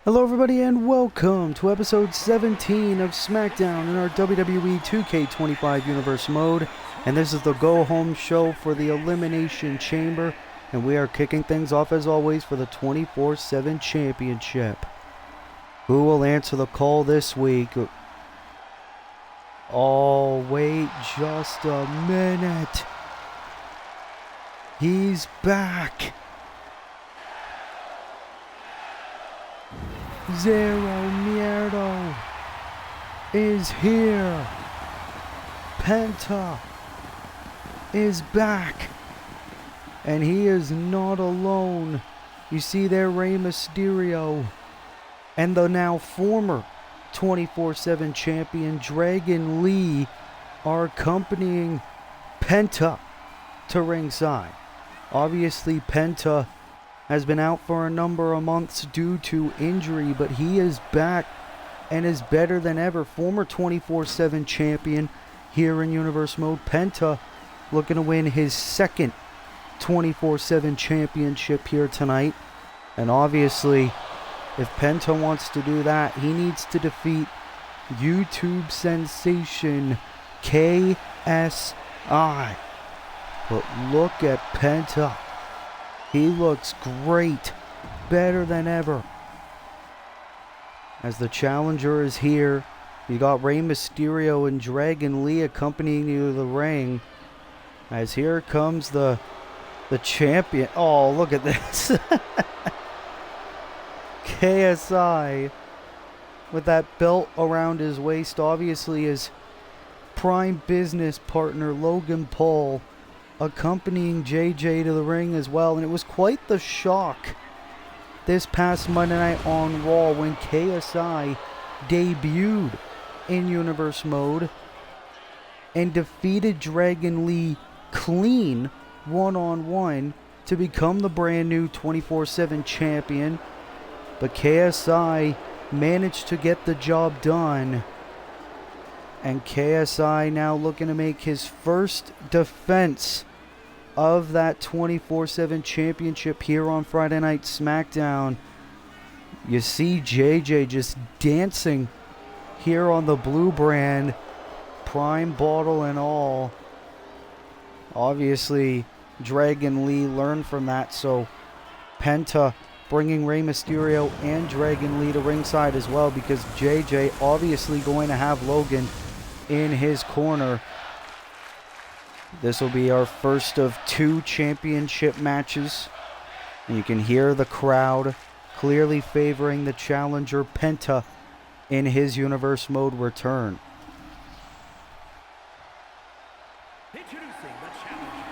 Hello everybody and welcome to episode 17 of Smackdown in our WWE 2K25 Universe mode. And this is the go-home show for the Elimination Chamber. And we are kicking things off as always for the 24/7 Championship. Who will answer the call this week? Oh, wait just a minute. He's back. Zero Miedo is here. Penta is back. And he is not alone. You see there Rey Mysterio and the now former 24/7 champion Dragon Lee are accompanying Penta to ringside. Obviously Penta has been out for a number of months due to injury, but he is back and is better than ever. Former 24/7 champion here in Universe Mode. Penta looking to win his second 24/7 championship here tonight. And obviously, if Penta wants to do that, he needs to defeat YouTube sensation KSI. But look at Penta. He looks great, better than ever. As the challenger is here, you got Rey Mysterio and Dragon Lee accompanying you to the ring. As here comes the champion. Oh, look at this. KSI with that belt around his waist. Obviously his prime business partner Logan Paul accompanying JJ to the ring as well. And it was quite the shock this past Monday night on Raw when KSI debuted in Universe Mode and defeated Dragon Lee clean one-on-one to become the brand new 24/7 champion. But KSI managed to get the job done. And KSI now looking to make his first defense of that 24/7 championship here on Friday Night SmackDown. You see JJ just dancing here on the blue brand, prime bottle and all. Obviously, Dragon Lee learned from that, so Penta bringing Rey Mysterio and Dragon Lee to ringside as well, because JJ obviously going to have Logan in his corner. This will be our first of two championship matches. And you can hear the crowd clearly favoring the challenger Penta in his Universe Mode return. Introducing the challenger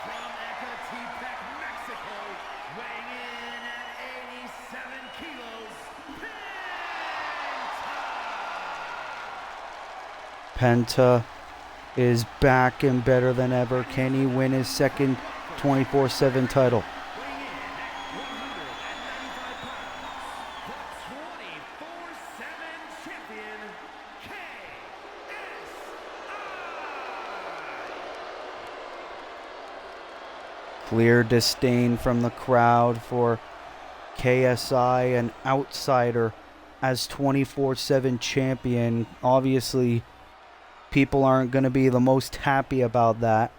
from Ecatepec, Mexico, weighing in at 87 kilos, Penta is back and better than ever. Can he win his second 24/7 title? weighing in at 195 pounds, the 24/7 champion, KSI. Clear disdain from the crowd for KSI, an outsider, as 24/7 champion. Obviously, people aren't going to be the most happy about that.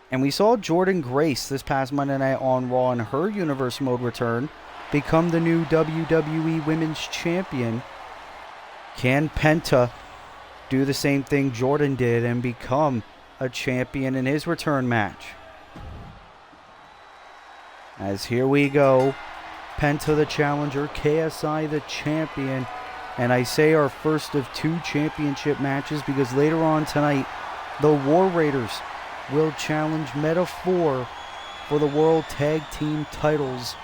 And we saw Jordynne Grace this past Monday night on Raw in her Universe Mode return become the new WWE Women's Champion. Can Penta do the same thing Jordynne did and become a champion in his return match? As here we go, Penta the challenger, KSI the champion. And I say our first of two championship matches because later on tonight, the War Raiders will challenge Meta-4 for the World Tag Team titles.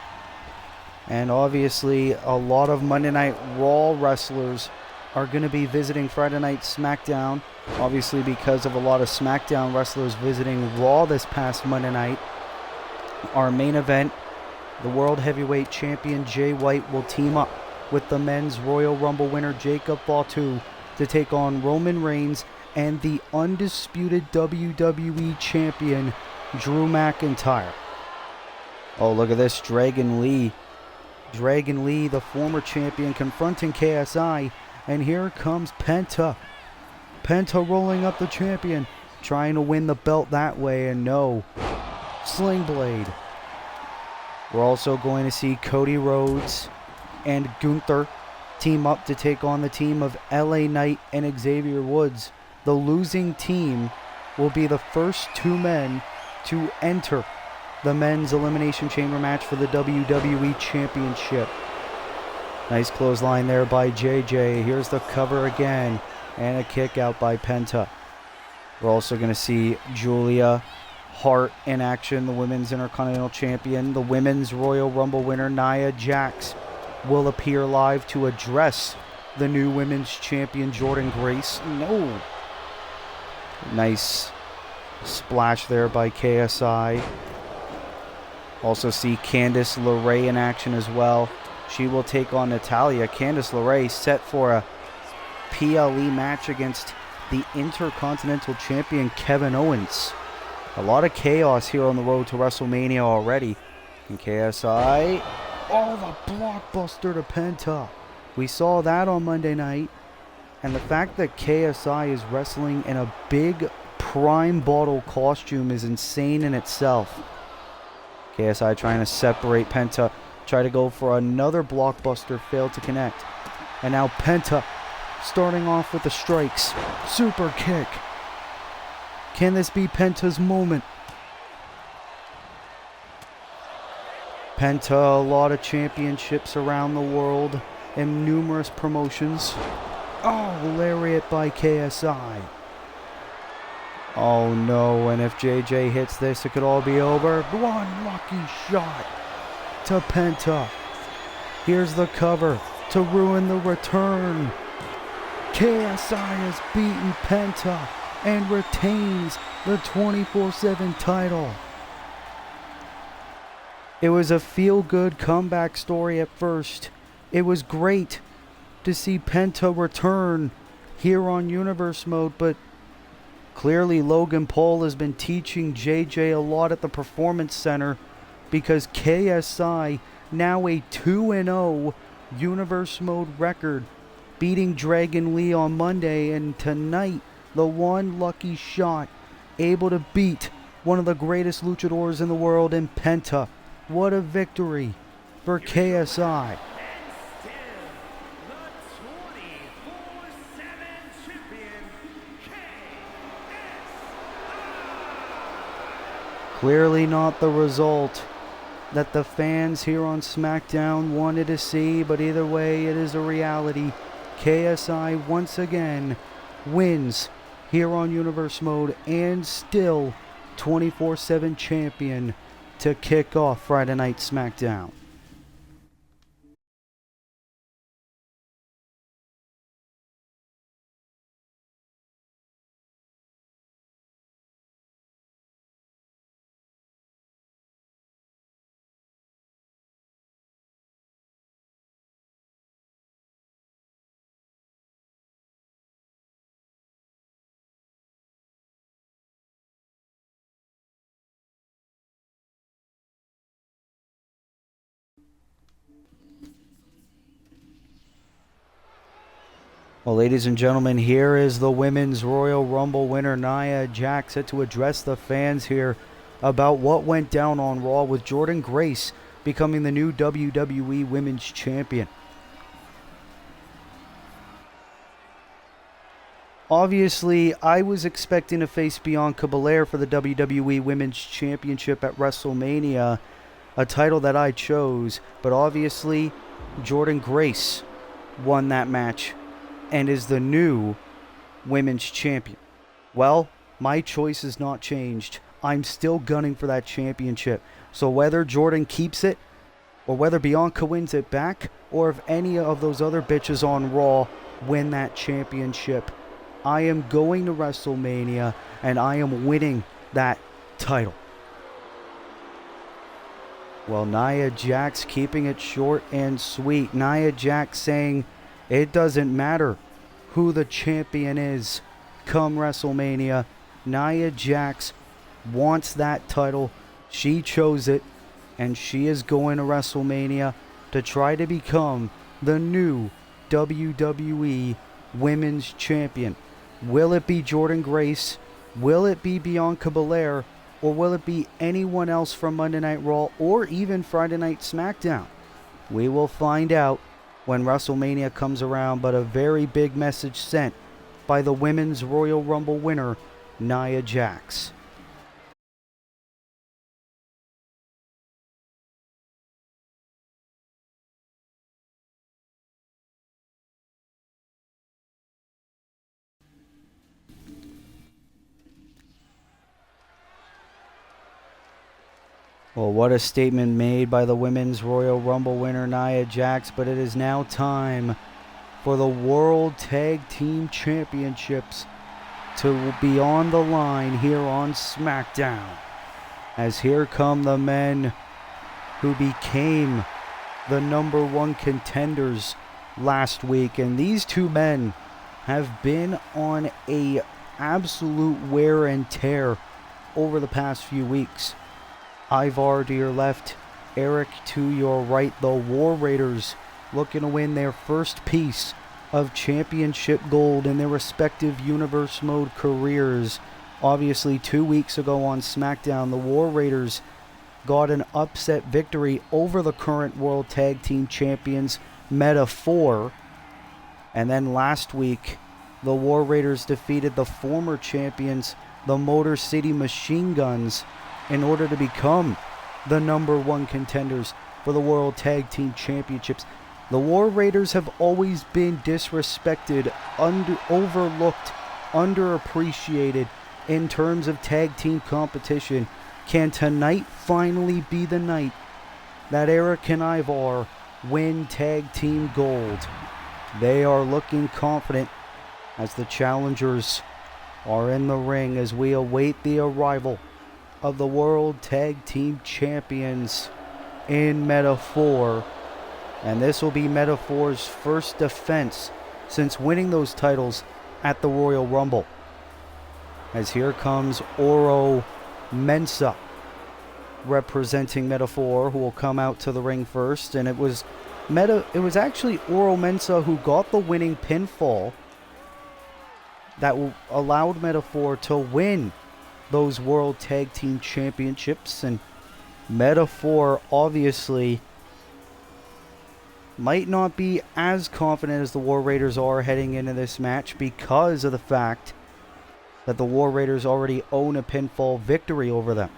And obviously, a lot of Monday Night Raw wrestlers are going to be visiting Friday Night SmackDown. Obviously, because of a lot of SmackDown wrestlers visiting Raw this past Monday night. Our main event, the World Heavyweight Champion Jay White will team up with the Men's Royal Rumble winner Jacob Fatu to take on Roman Reigns and the undisputed WWE Champion Drew McIntyre. Oh, look at this. Dragon Lee Dragon Lee, the former champion, confronting KSI. And here comes Penta. Penta rolling up the champion, trying to win the belt that way, and no. Sling Blade. We're also going to see Cody Rhodes and Gunther team up to take on the team of LA Knight and Xavier Woods. The losing team will be the first two men to enter the men's Elimination Chamber match for the WWE Championship. Nice clothesline there by JJ. Here's the cover again, and a kick out by Penta. We're also going to see Julia Hart in action, the Women's Intercontinental Champion. The Women's Royal Rumble winner, Nia Jax, will appear live to address the new Women's Champion, Jordynne Grace. No. Nice splash there by KSI. Also see Candice LeRae in action as well. She will take on Natalya. Candice LeRae set for a PLE match against the Intercontinental Champion Kevin Owens. A lot of chaos here on the road to WrestleMania already. And KSI, oh, the blockbuster to Penta. We saw that on Monday night. And the fact that KSI is wrestling in a big Prime Bottle costume is insane in itself. KSI trying to separate Penta. Try to go for another blockbuster, failed to connect. And now Penta starting off with the strikes. Super kick. Can this be Penta's moment? Penta, a lot of championships around the world in numerous promotions. Oh, lariat by KSI. Oh no, and if JJ hits this, it could all be over. One lucky shot to Penta. Here's the cover to ruin the return. KSI has beaten Penta and retains the 24/7 title. It was a feel-good comeback story at first. It was great to see Penta return here on Universe Mode, but clearly Logan Paul has been teaching JJ a lot at the Performance Center, because KSI, now a 2-0 Universe Mode record, beating Dragon Lee on Monday, and tonight, the one lucky shot, able to beat one of the greatest luchadors in the world in Penta. What a victory for KSI. Clearly not the result that the fans here on Smackdown wanted to see, but either way, it is a reality. KSI once again wins here on Universe Mode and still 24/7 champion to kick off Friday Night Smackdown. Well, ladies and gentlemen, here is the Women's Royal Rumble winner, Nia Jax, set to address the fans here about what went down on Raw, with Jordynne Grace becoming the new WWE Women's Champion. Obviously, I was expecting to face Bianca Belair for the WWE Women's Championship at WrestleMania, a title that I chose, but obviously Jordynne Grace won that match and is the new Women's Champion. Well, my choice has not changed. I'm still gunning for that championship. So whether Jordynne keeps it, or whether Bianca wins it back, or if any of those other bitches on Raw win that championship, I am going to WrestleMania and I am winning that title. Well, Nia Jax keeping it short and sweet. Nia Jax saying it doesn't matter who the champion is come WrestleMania. Nia Jax wants that title. She chose it, and she is going to WrestleMania to try to become the new WWE Women's Champion. Will it be Jordynne Grace? Will it be Bianca Belair? Or will it be anyone else from Monday Night Raw or even Friday Night Smackdown? We will find out when WrestleMania comes around, but a very big message sent by the Women's Royal Rumble winner, Nia Jax. Well, what a statement made by the Women's Royal Rumble winner, Nia Jax, but it is now time for the World Tag Team Championships to be on the line here on Smackdown. As here come the men who became the number one contenders last week. And these two men have been on a absolute wear and tear over the past few weeks. Ivar to your left, Eric to your right. The War Raiders looking to win their first piece of championship gold in their respective Universe Mode careers. Obviously, 2 weeks ago on SmackDown, the War Raiders got an upset victory over the current World Tag Team Champions, Meta-4. And then last week, the War Raiders defeated the former champions, the Motor City Machine Guns, in order to become the number one contenders for the World Tag Team Championships. The War Raiders have always been disrespected, overlooked, underappreciated in terms of tag team competition. Can tonight finally be the night that Eric and Ivar win tag team gold? They are looking confident as the challengers are in the ring as we await the arrival of the World Tag Team Champions in Meta-4. And this will be Meta-4's first defense since winning those titles at the Royal Rumble. As here comes Oro Mensah representing Meta-4, who will come out to the ring first. And it was actually Oro Mensah who got the winning pinfall that allowed Meta-4 to win those World Tag Team Championships. And Meta-4 obviously might not be as confident as the War Raiders are heading into this match because of the fact that the War Raiders already own a pinfall victory over them.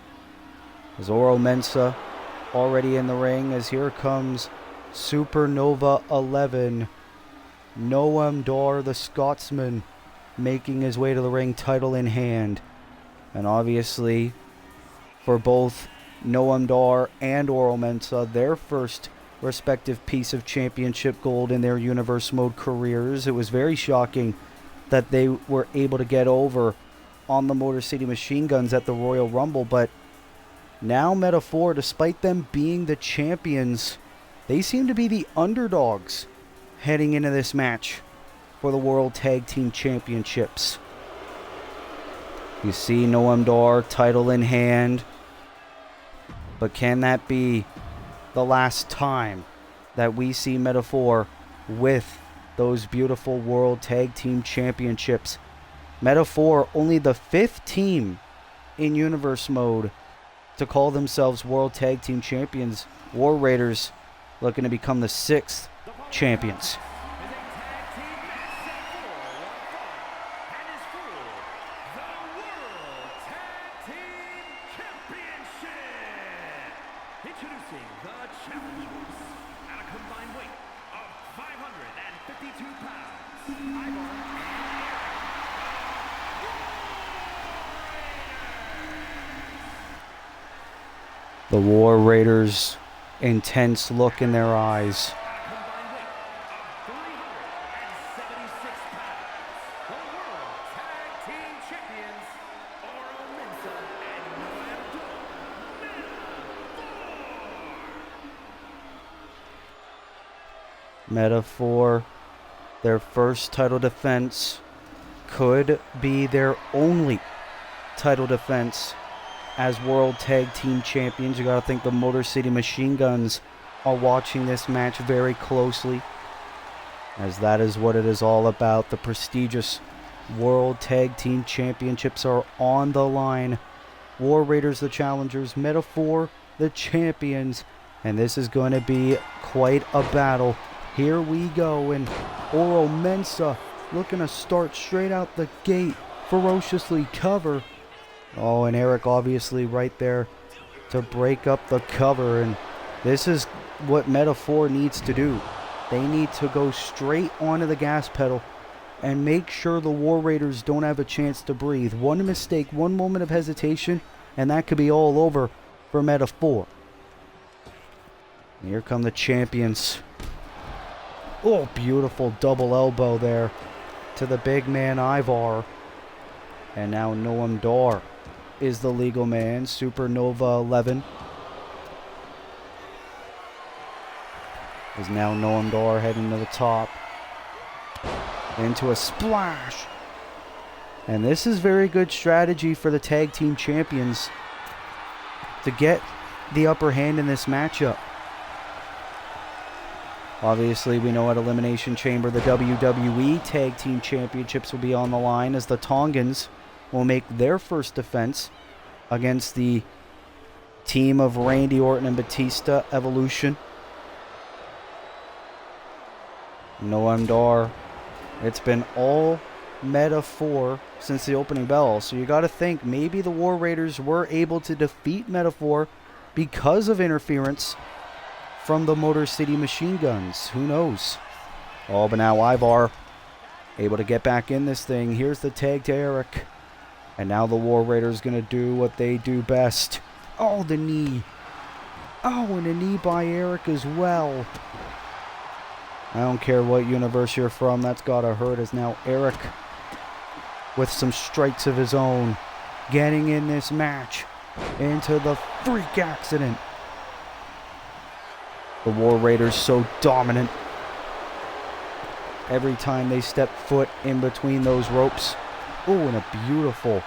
As Oro Mensah already in the ring, as here comes Supernova 11, Noam Dar the Scotsman making his way to the ring, title in hand. And obviously, for both Noam Dar and Oro Mensah, their first respective piece of championship gold in their Universe Mode careers. It was very shocking that they were able to get over on the Motor City Machine Guns at the Royal Rumble, but now Meta-4, despite them being the champions, they seem to be the underdogs heading into this match for the World Tag Team Championships. You see Noam Dar, title in hand. But can that be the last time that we see Meta-4 with those beautiful World Tag Team Championships? Meta-4, only the 5th team in Universe Mode to call themselves World Tag Team Champions. War Raiders looking to become the 6th champions. Introducing the challengers at a combined weight of 552 pounds, Ivar The War Raiders, intense look in their eyes. Meta-4, their first title defense, could be their only title defense as World Tag Team Champions. You gotta think the Motor City Machine Guns are watching this match very closely, as that is what it is all about. The prestigious World Tag Team Championships are on the line. War Raiders the challengers, Meta-Four the champions, and this is going to be quite a battle. Here we go, and Oro Mensah looking to start straight out the gate, ferociously cover. Oh, and Eric obviously right there to break up the cover, and this is what Meta-Four needs to do. They need to go straight onto the gas pedal and make sure the War Raiders don't have a chance to breathe. One mistake, one moment of hesitation, and that could be all over for Meta-Four. Here come the champions. Oh, beautiful double elbow there to the big man Ivar. And now Noam Dar is the legal man. Supernova 11 is now Noam Dar heading to the top. Into a splash. And this is very good strategy for the tag team champions to get the upper hand in this matchup. Obviously, we know at Elimination Chamber the WWE Tag Team Championships will be on the line, as the Tongans will make their first defense against the team of Randy Orton and Batista, Evolution. Noam Dar. It's been all Meta-Four since the opening bell, so you got to think maybe the War Raiders were able to defeat Meta-Four because of interference from the Motor City Machine Guns. Who knows? Oh, but now Ivar able to get back in this thing. Here's the tag to Eric. And now the War Raiders going to do what they do best. Oh, the knee. Oh, and a knee by Eric as well. I don't care what universe you're from, that's gotta hurt. As now Eric, with some strikes of his own, getting in this match into the freak accident. The War Raiders so dominant. Every time they step foot in between those ropes. Oh, and a beautiful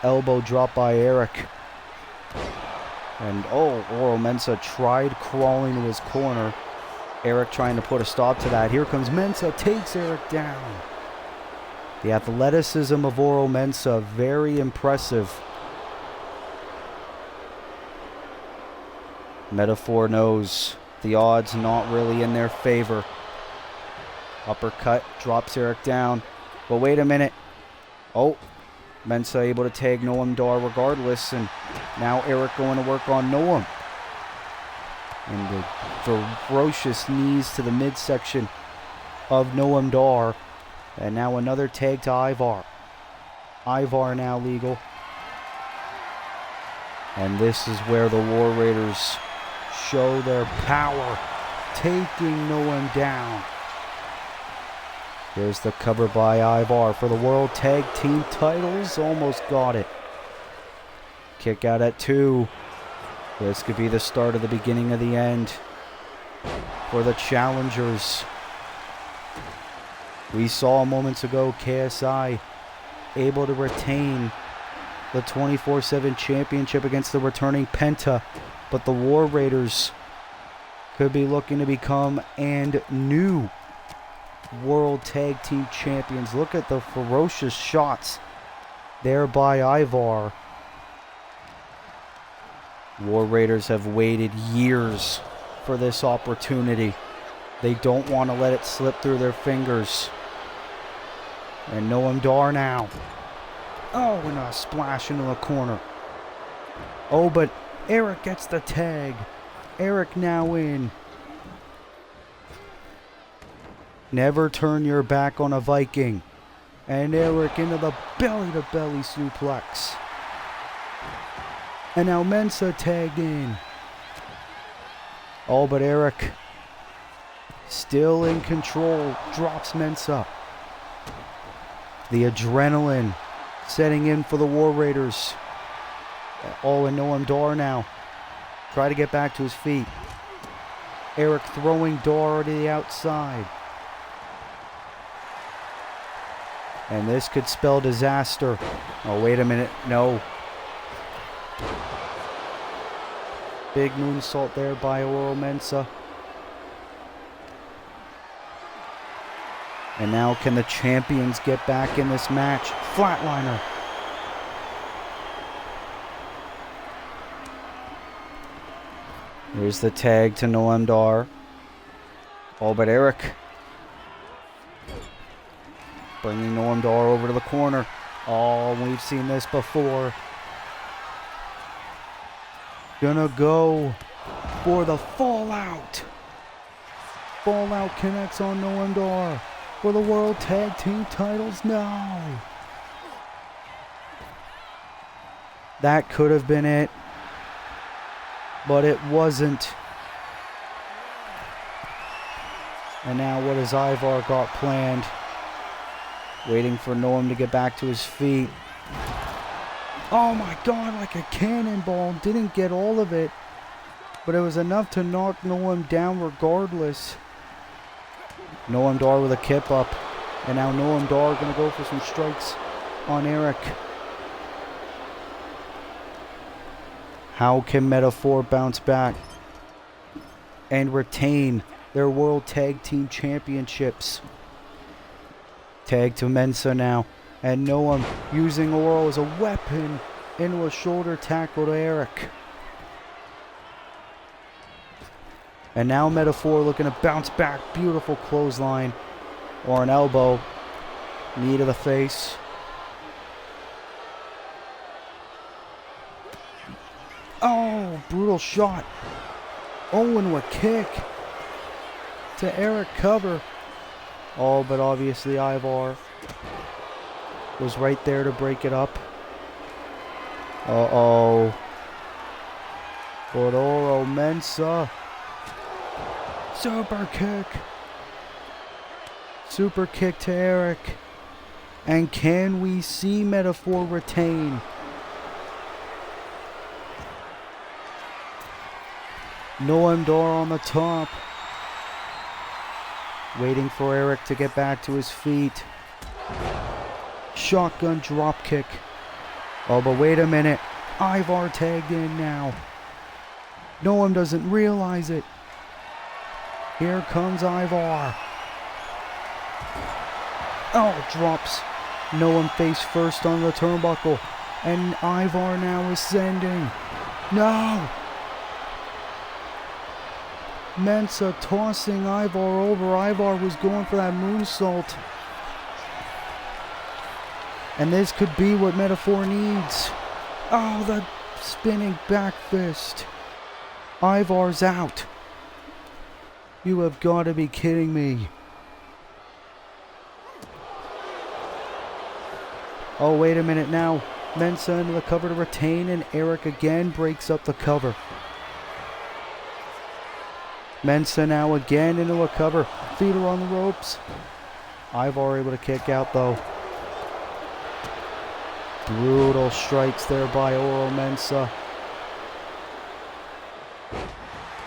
elbow drop by Eric. And oh, Oro Mensah tried crawling to his corner. Eric trying to put a stop to that. Here comes Mensah, takes Eric down. The athleticism of Oro Mensah, very impressive. Meta-Four knows the odds not really in their favor. Uppercut, drops Eric down. But wait a minute. Oh, Mensah able to tag Noam Dar regardless, and now Eric going to work on Noam. And the ferocious knees to the midsection of Noam Dar. And now another tag to Ivar. Ivar now legal. And this is where the War Raiders show their power, taking Noam down. There's the cover by Ivar for the World Tag Team titles. Almost got it. Kick out at 2. This could be the start of the beginning of the end for the challengers. We saw moments ago KSI able to retain the 24/7 championship against the returning Penta, but the War Raiders could be looking to become and new World Tag Team champions. Look at the ferocious shots there by Ivar. War Raiders have waited years for this opportunity. They don't want to let it slip through their fingers. And Noam Dar now. Oh, and a splash into the corner. Oh, but Eric gets the tag. Eric now in. Never turn your back on a Viking. And Eric into the belly-to-belly suplex. And now Mensah tagged in. Oh, but Eric still in control. Drops Mensah. The adrenaline setting in for the War Raiders. Oh, and Noam Dar now. Try to get back to his feet. Eric throwing Dar to the outside. And this could spell disaster. Oh, wait a minute. No. Big moonsault there by Oro Mensah. And now can the champions get back in this match? Flatliner. Here's the tag to Noam Dar. Oh, but Eric bringing Noam Dar over to the corner. Oh, we've seen this before. Gonna go for the fallout. Fallout connects on Noam Dar for the World Tag Team titles now. That could have been it, but it wasn't. And now what has Ivar got planned? Waiting for Noam to get back to his feet. Oh my God, like a cannonball. Didn't get all of it, but it was enough to knock Noam down regardless. Noam Dar with a kip up. And now Noam Dar going to go for some strikes on Eric. How can Meta-Four bounce back and retain their World Tag Team Championships? Tag to Mensa now. And Noam using Oro as a weapon into a shoulder tackle to Eric. And now Meta-Four looking to bounce back. Beautiful clothesline or an elbow. Knee to the face. Oh, brutal shot. Oh, and a kick to Eric cover. Oh, but obviously Ivar was right there to break it up. Uh-oh. But Oro Mensa. Super kick. Super kick to Eric. And can we see Meta-Four retain? Noam Dar on the top. Waiting for Eric to get back to his feet. Shotgun drop kick. Oh, but wait a minute. Ivar tagged in now. Noam doesn't realize it. Here comes Ivar. Oh, drops Noam face first on the turnbuckle. And Ivar now ascending. No! Mensa tossing Ivar over. Ivar was going for that moonsault. And this could be what Meta-Four needs. Oh, the spinning back fist. Ivar's out. You have got to be kidding me. Oh, wait a minute now. Mensa into the cover to retain, and Eric again breaks up the cover. Mensa now again into a cover. Feet are on the ropes. Ivar able to kick out though. Brutal strikes there by Oro Mensa.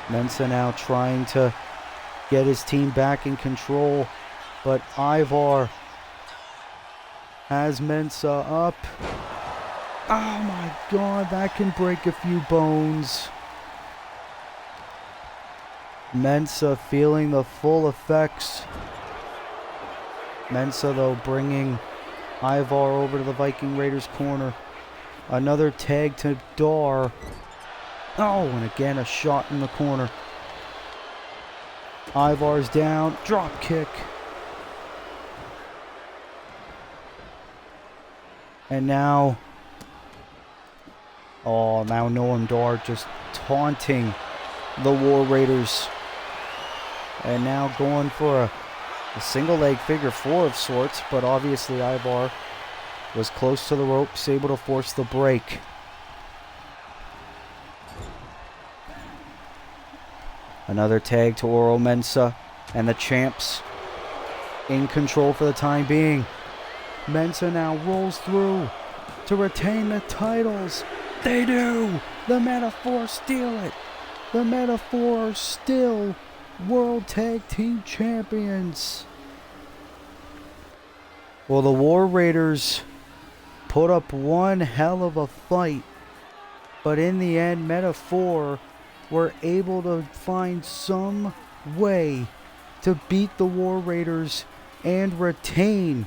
Mensa now trying to get his team back in control, but Ivar has Mensa up. Oh my God, that can break a few bones. Mensa feeling the full effects. Mensa though bringing Ivar over to the Viking Raiders corner. Another tag to Dar. Oh, and again a shot in the corner. Ivar's down. Drop kick. And now... oh, now Noam Dar just taunting the War Raiders. And now going for a single leg figure four of sorts, but obviously Ivar was close to the ropes, able to force the break. Another tag to Oro Mensa, and the champs in control for the time being. Mensa now rolls through to retain the titles. They do! The Meta-Four steal it. The Meta-Four are still World Tag Team Champions. Well, the War Raiders put up one hell of a fight, but in the end, Meta-Four were able to find some way to beat the War Raiders and retain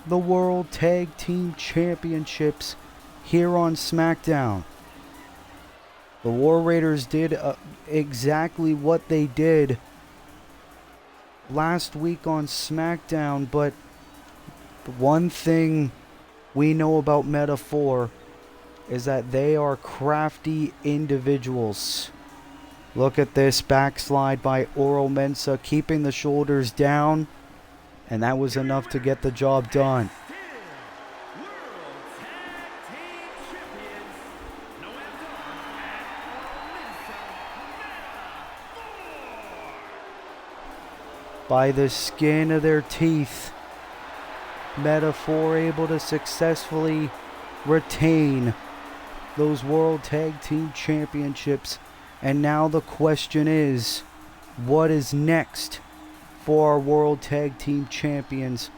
the World Tag Team Championships here on SmackDown. The War Raiders did exactly what they did last week on SmackDown, but the one thing we know about Meta-4 is that they are crafty individuals. Look at this backslide by Oro Mensah, keeping the shoulders down, and that was enough to get the job done. By the skin of their teeth, Meta-4 able to successfully retain those World Tag Team Championships. And now the question is, what is next for our World Tag Team Champions?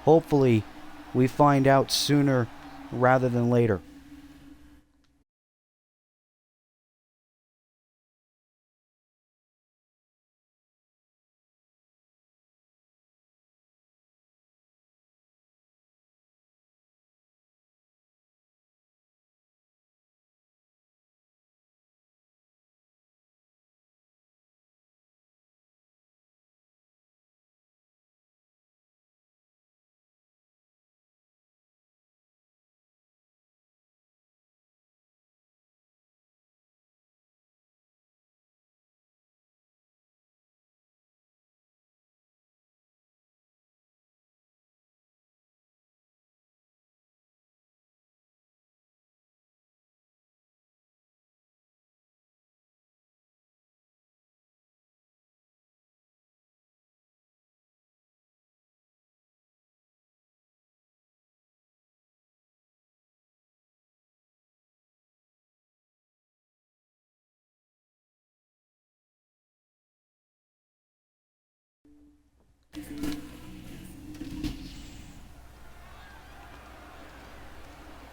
Hopefully, we find out sooner rather than later.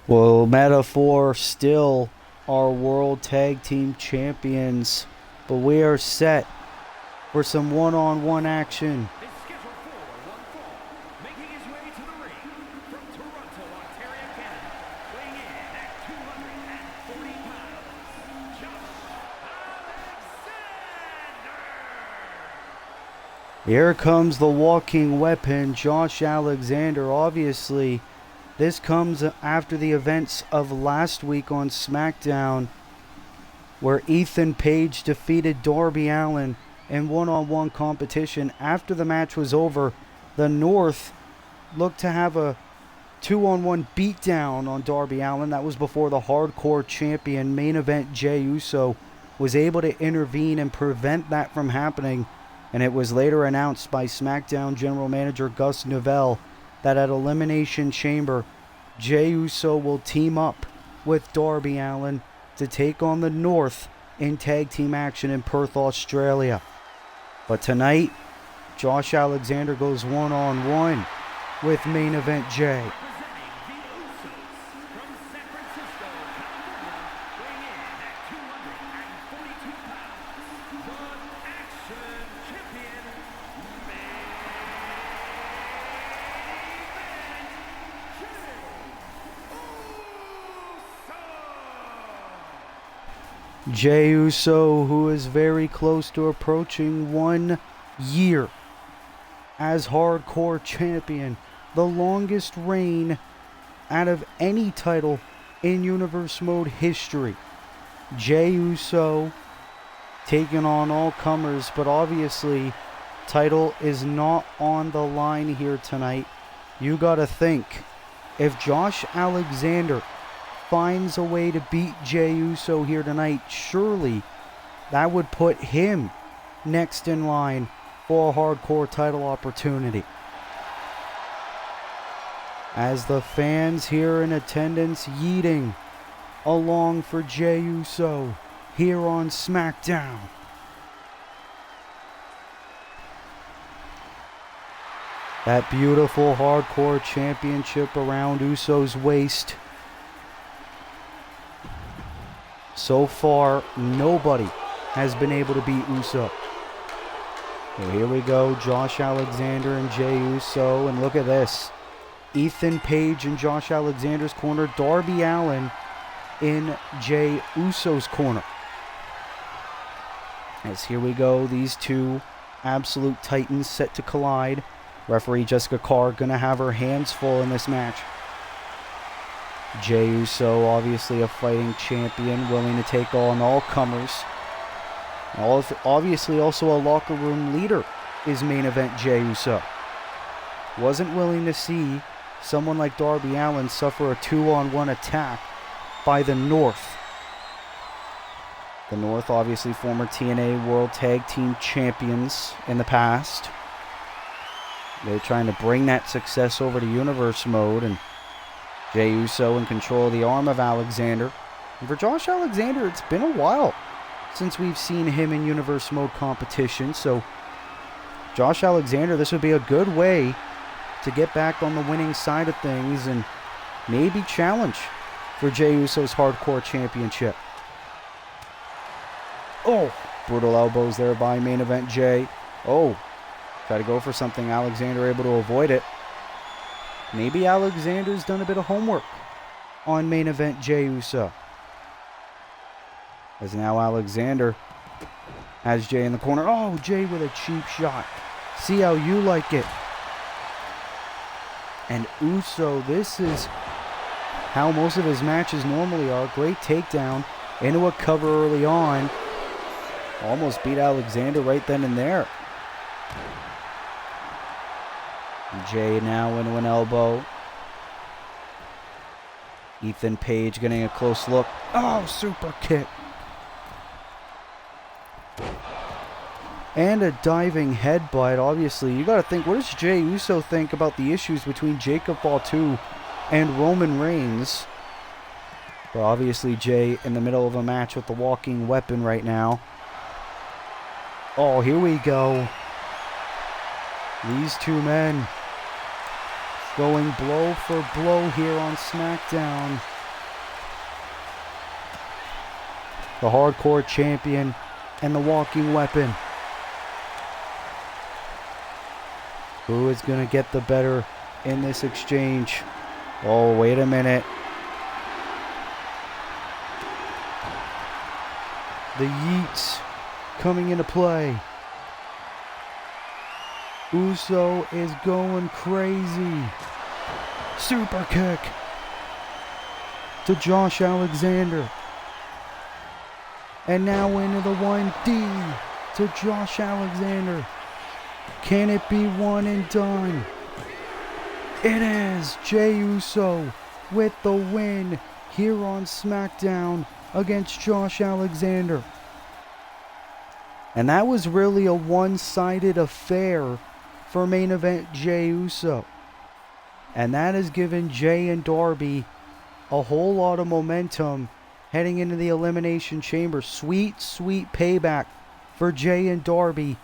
Well, Meta-4 still our World Tag Team Champions, but we are set for some one-on-one action. Is scheduled for one fall, making his way to the ring from Toronto, Ontario, Canada, weighing in at 240 pounds, Josh Alexander. Here comes the walking weapon, Josh Alexander. Obviously, this comes after the events of last week on SmackDown, where Ethan Page defeated Darby Allin in one-on-one competition. After the match was over, the North looked to have a 2-on-1 beatdown on Darby Allin. That was before the Hardcore Champion, main event Jey Uso, was able to intervene and prevent that from happening. And it was later announced by SmackDown General Manager Gus Neville that at Elimination Chamber, Jey Uso will team up with Darby Allin to take on the North in tag team action in Perth, Australia. But tonight, Josh Alexander goes one-on-one with main event Jey. Jey Uso, who is very close to approaching 1 year as Hardcore Champion, the longest reign out of any title in Universe Mode history. Jey Uso taking on all comers, but obviously title is not on the line here tonight. You gotta think, if Josh Alexander finds a way to beat Jey Uso here tonight, surely that would put him next in line for a Hardcore title opportunity. As the fans here in attendance yeeting along for Jey Uso here on SmackDown. That beautiful Hardcore Championship around Uso's waist. So far, nobody has been able to beat Uso. Well, here we go, Josh Alexander and Jey Uso, and look at this. Ethan Page in Josh Alexander's corner, Darby Allin in Jey Uso's corner. As here we go, these two absolute titans set to collide. Referee Jessica Carr gonna have her hands full in this match. Jey Uso, obviously a fighting champion, willing to take on all comers. Obviously also a locker room leader is main event Jey Uso. Wasn't willing to see someone like Darby Allin suffer a 2-on-1 attack by the North. The North, obviously former TNA World Tag Team Champions in the past. They're trying to bring that success over to Universe mode, and Jey Uso in control of the arm of Alexander. And for Josh Alexander, it's been a while since we've seen him in Universe mode competition, so Josh Alexander, this would be a good way to get back on the winning side of things and maybe challenge for Jey Uso's Hardcore Championship. Oh, brutal elbows there by main event Jey. Oh, try to go for something. Alexander able to avoid it. Maybe Alexander's done a bit of homework on main event Jey Uso. As now Alexander has Jey in the corner. Oh, Jey with a cheap shot. See how you like it. And Uso, this is how most of his matches normally are. Great takedown into a cover early on. Almost beat Alexander right then and there. And Jey now into an elbow. Ethan Page getting a close look. Oh, super kick. And a diving headbutt. Obviously, you got to think, what does Jey Uso think about the issues between Jacob Fatu and Roman Reigns? But obviously, Jey in the middle of a match with the walking weapon right now. Oh, here we go. These two men going blow for blow here on Smackdown. The Hardcore Champion and the walking weapon. Who is going to get the better in this exchange? Oh, wait a minute. The yeets coming into play. Uso is going crazy. Super kick to Josh Alexander. And now into the 1D to Josh Alexander. Can it be one and done? It is. Jey Uso with the win here on SmackDown against Josh Alexander. And that was really a one-sided affair for main event Jey Uso. And that has given Jey and Darby a whole lot of momentum heading into the Elimination Chamber. Sweet, sweet payback for Jey and Darby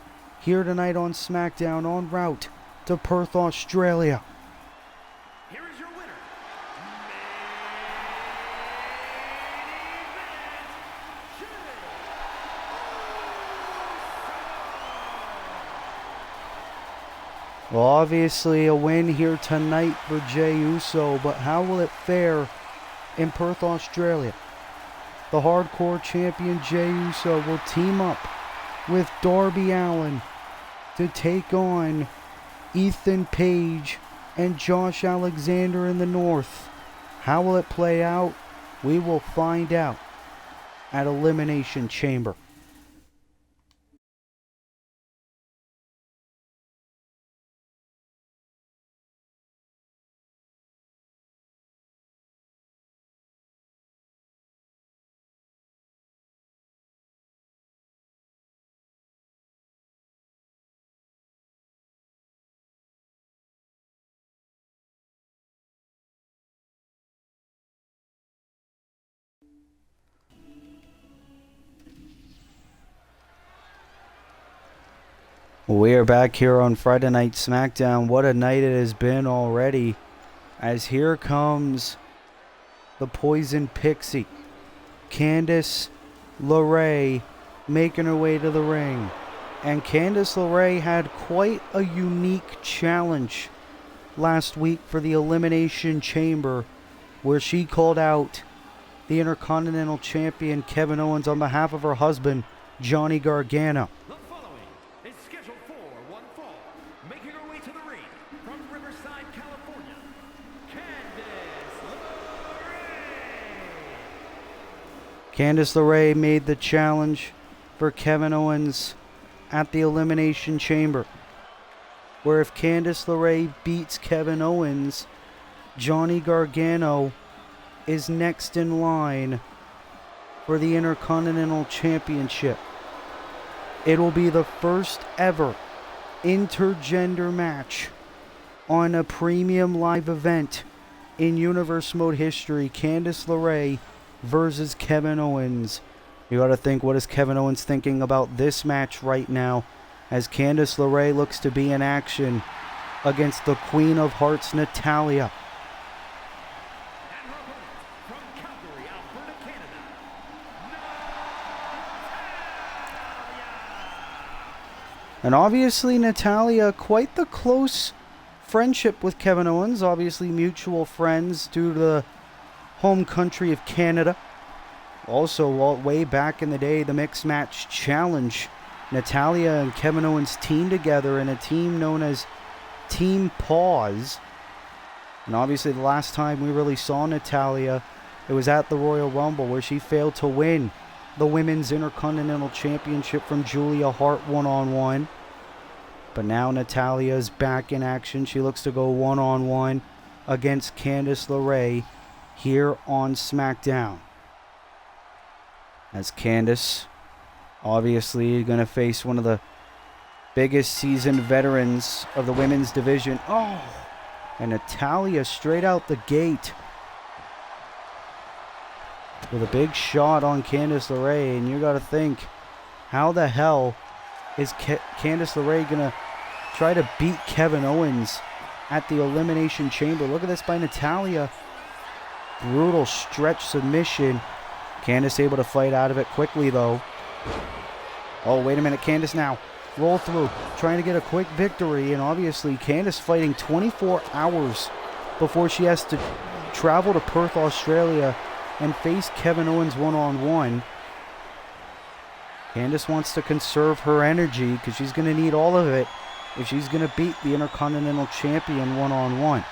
here tonight on SmackDown en route to Perth, Australia. Here is your winner, Well, obviously a win here tonight for Jey Uso, but how will it fare in Perth, Australia? The Hardcore Champion Jey Uso will team up with Darby Allin to take on Ethan Page and Josh Alexander in the North. How will it play out? We will find out at Elimination Chamber. We are back here on Friday Night SmackDown. What a night it has been already. As here comes the Poison Pixie, Candice LeRae, making her way to the ring. And Candice LeRae had quite a unique challenge last week for the Elimination Chamber, where she called out the Intercontinental Champion Kevin Owens on behalf of her husband, Johnny Gargano. The following is scheduled for one fall, making her way to the ring from Riverside, California, Candice LeRae. Candice LeRae made the challenge for Kevin Owens at the Elimination Chamber, where if Candice LeRae beats Kevin Owens, Johnny Gargano is next in line for the Intercontinental Championship. It will be the first ever intergender match on a premium live event in Universe Mode history. Candice LeRae versus Kevin Owens. You got to think, what is Kevin Owens thinking about this match right now, as Candice LeRae looks to be in action against the Queen of Hearts, Natalya. And her opponent from Calgary, Alberta, Canada, And obviously Natalya, quite the close friendship with Kevin Owens. Obviously mutual friends due to the home country of Canada. Also, way back in the day, the Mixed Match Challenge, Natalya and Kevin Owens teamed together in a team known as Team Pause. And obviously the last time we really saw Natalya, it was at the Royal Rumble, where she failed to win the Women's Intercontinental Championship from Julia Hart one-on-one. But now Natalya is back in action. She looks to go one-on-one against Candice LeRae here on SmackDown. As Candice, obviously going to face one of the biggest seasoned veterans of the women's division. Oh, and Natalya straight out the gate with a big shot on Candice LeRae. And you got to think, how the hell is Candice LeRae going to try to beat Kevin Owens at the Elimination Chamber? Look at this by Natalya. Brutal stretch submission. Candice able to fight out of it quickly, though. Oh, wait a minute. Candice now. Roll through. Trying to get a quick victory. And obviously, Candice fighting 24 hours before she has to travel to Perth, Australia and face Kevin Owens one-on-one. Candice wants to conserve her energy because she's going to need all of it if she's going to beat the Intercontinental Champion one-on-one.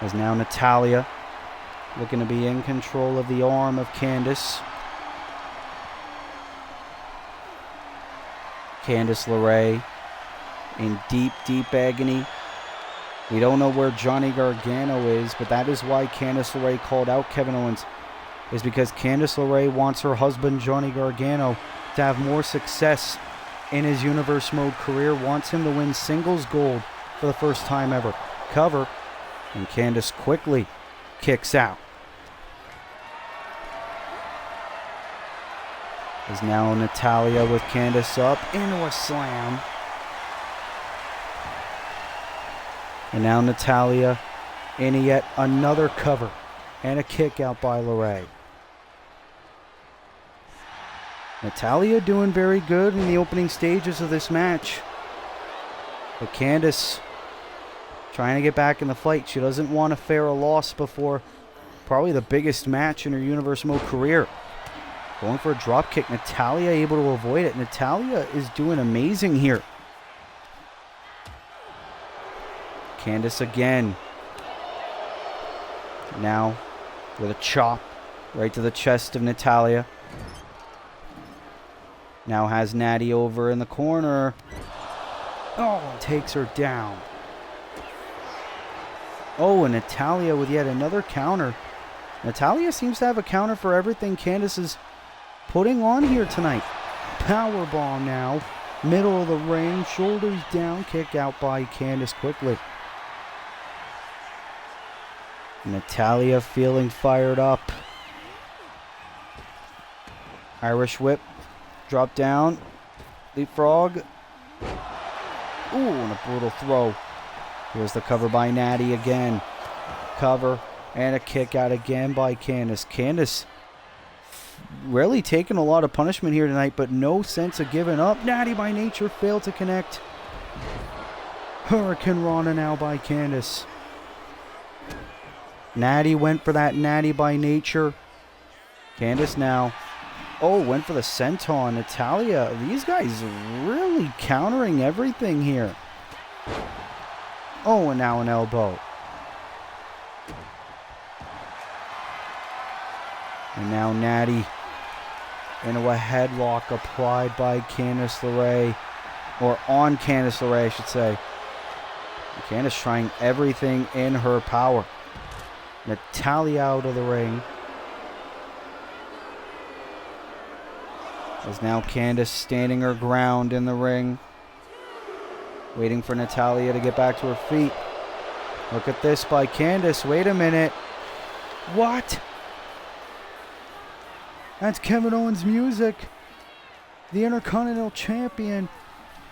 As now Natalya looking to be in control of the arm of Candice. Candice LeRae in deep, deep agony. We don't know where Johnny Gargano is, but that is why Candice LeRae called out Kevin Owens, is because Candice LeRae wants her husband Johnny Gargano to have more success in his Universe Mode career, wants him to win singles gold for the first time ever. Cover, and Candice quickly kicks out. Is now Natalya with Candice up into a slam. And now Natalya in yet another cover and a kick out by LeRae. Natalya doing very good in the opening stages of this match. But Candice trying to get back in the fight. She doesn't want to fare a loss before probably the biggest match in her Universe Mode career. Going for a drop kick. Natalya able to avoid it. Natalya is doing amazing here. Candice again. Now with a chop right to the chest of Natalya. Now has Natty over in the corner. Oh, takes her down. Oh, and Natalya with yet another counter. Natalya seems to have a counter for everything Candice is putting on here tonight. Powerbomb now. Middle of the ring. Shoulders down. Kick out by Candice quickly. Natalya feeling fired up. Irish whip. Drop down. Leapfrog. Ooh, and a brutal throw. Here's the cover by Natty again. Cover and a kick out again by Candice. Candice really taken a lot of punishment here tonight, but no sense of giving up. Natty by Nature failed to connect. Hurricane Rana now by Candice. Natty went for that Natty by Nature. Candice now. Oh, went for the senton. Natalia, these guys really countering everything here. Oh, and now an elbow. And now Natty into a headlock applied by Candice LeRae. Or on Candice LeRae, I should say. Candice trying everything in her power. Natalia out of the ring. As now Candice standing her ground in the ring. Waiting for Natalia to get back to her feet. Look at this by Candice. Wait a minute. What? That's Kevin Owens' music. The Intercontinental Champion,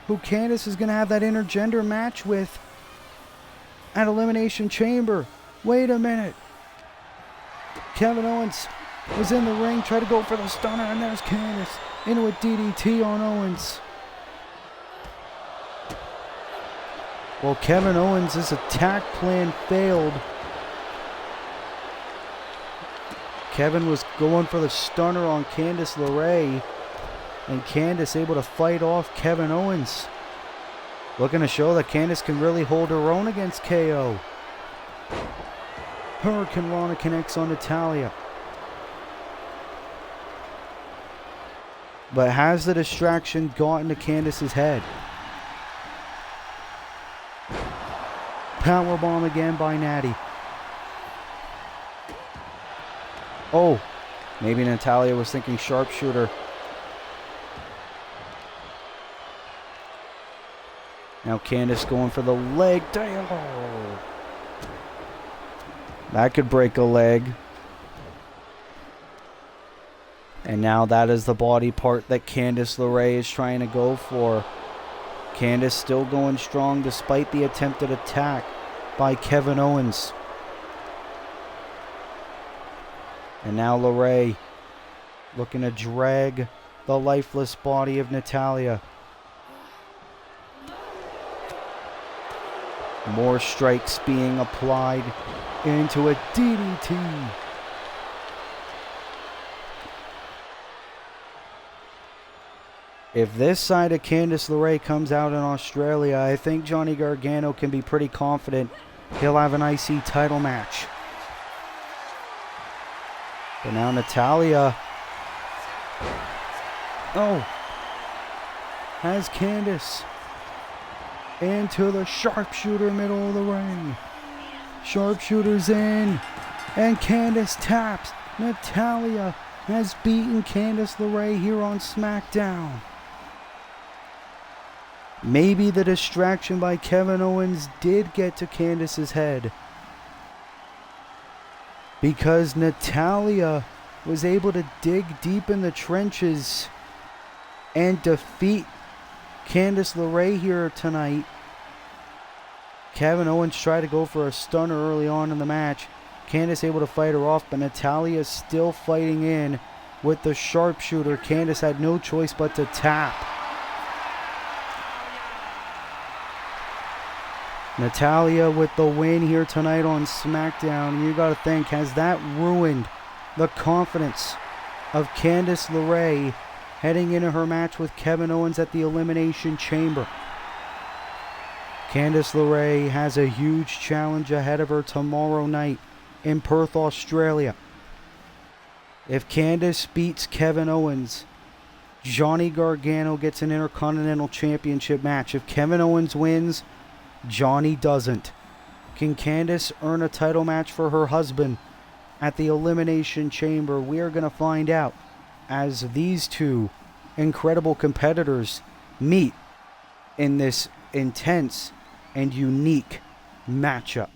who Candice is going to have that intergender match with at Elimination Chamber. Wait a minute. Kevin Owens was in the ring, tried to go for the stunner, and there's Candice into a DDT on Owens. Well, Kevin Owens' attack plan failed. Kevin was going for the stunner on Candice LeRae, and Candice able to fight off Kevin Owens. Looking to show that Candice can really hold her own against KO. Hurricane Rana connects on Natalia. But has the distraction gotten to Candice's head? Powerbomb again by Natty. Oh, maybe Natalia was thinking sharpshooter. Now Candice going for the leg. Oh. That could break a leg. And now that is the body part that Candice LeRae is trying to go for. Candice still going strong despite the attempted attack by Kevin Owens. And now LeRae looking to drag the lifeless body of Natalia. More strikes being applied into a DDT. If this side of Candice LeRae comes out in Australia, I think Johnny Gargano can be pretty confident he'll have an IC title match. But now Natalia, has Candice into the sharpshooter middle of the ring. Sharpshooter's in, and Candice taps. Natalia has beaten Candice LeRae here on SmackDown. Maybe the distraction by Kevin Owens did get to Candice's head, because Natalia was able to dig deep in the trenches and defeat Candice LeRae here tonight. Kevin Owens tried to go for a stunner early on in the match. Candice able to fight her off, but Natalia still fighting in with the sharpshooter. Candice had no choice but to tap. Natalia with the win here tonight on SmackDown. You gotta think, has that ruined the confidence of Candice LeRae heading into her match with Kevin Owens at the Elimination Chamber? Candice LeRae has a huge challenge ahead of her tomorrow night in Perth, Australia. If Candice beats Kevin Owens, Johnny Gargano gets an Intercontinental Championship match. If Kevin Owens wins, Johnny doesn't. Can Candice earn a title match for her husband at the Elimination Chamber? We are going to find out as these two incredible competitors meet in this intense and unique matchup.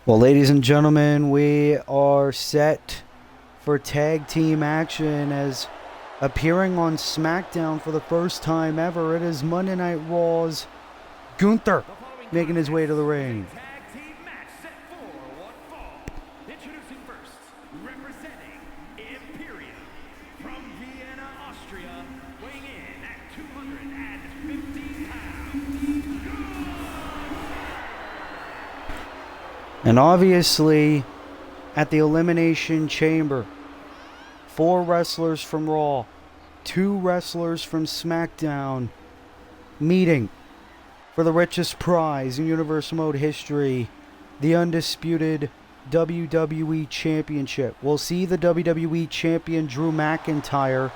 Well, ladies and gentlemen, we are set for tag team action as appearing on Smackdown for the first time ever. It is Monday Night Raw's Gunther making his way to the ring. Tag team match set for one fall. Introducing first, representing Imperium from Vienna, Austria, weighing in at 250 pounds. And obviously, at the Elimination Chamber, 4 wrestlers from Raw, 2 wrestlers from SmackDown meeting for the richest prize in Universe Mode history, the undisputed WWE Championship. We'll see the WWE Champion Drew McIntyre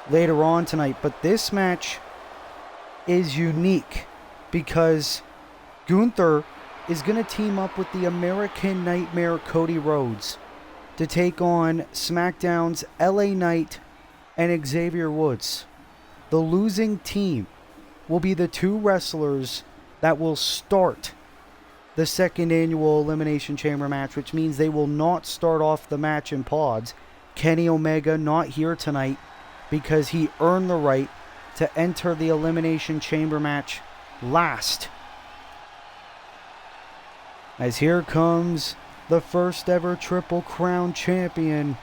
later on tonight, but this match is unique because Gunther is going to team up with the American Nightmare Cody Rhodes to take on SmackDown's LA Knight and Xavier Woods. The losing team will be the 2 wrestlers that will start the second annual Elimination Chamber match, which means they will not start off the match in pods. Kenny Omega not here tonight because he earned the right to enter the Elimination Chamber match last. As here comes the first ever Triple Crown champion,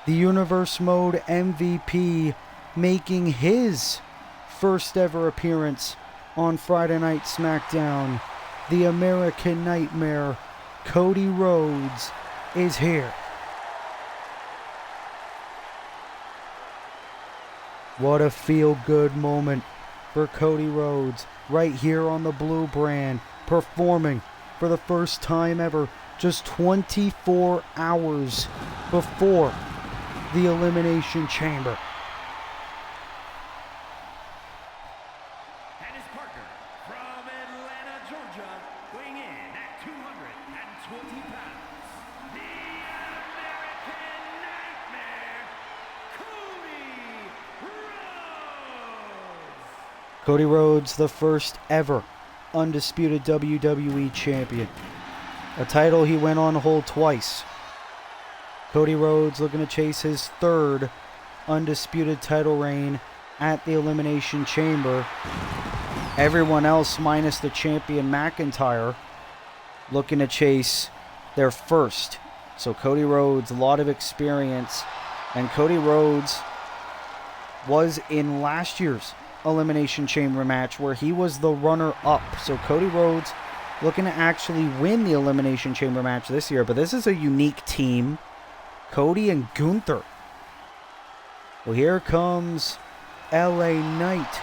the Universe Mode MVP, making his first ever appearance on Friday Night SmackDown. The American Nightmare, Cody Rhodes, is here. What a feel-good moment for Cody Rhodes right here on the blue brand, performing for the first time ever just 24 hours before the Elimination Chamber. And his partner from Atlanta, Georgia, weighing in at 220 pounds, the American Nightmare, Cody Rhodes. Cody Rhodes, the first ever undisputed WWE champion. A title he went on to hold twice. Cody Rhodes looking to chase his 3rd undisputed title reign at the Elimination Chamber. Everyone else minus the champion McIntyre looking to chase their 1st. So Cody Rhodes, a lot of experience. And Cody Rhodes was in last year's Elimination Chamber match where he was the runner-up. So Cody Rhodes looking to actually win the Elimination Chamber match this year. But this is a unique team. Cody and Gunther. Well, here comes LA Knight,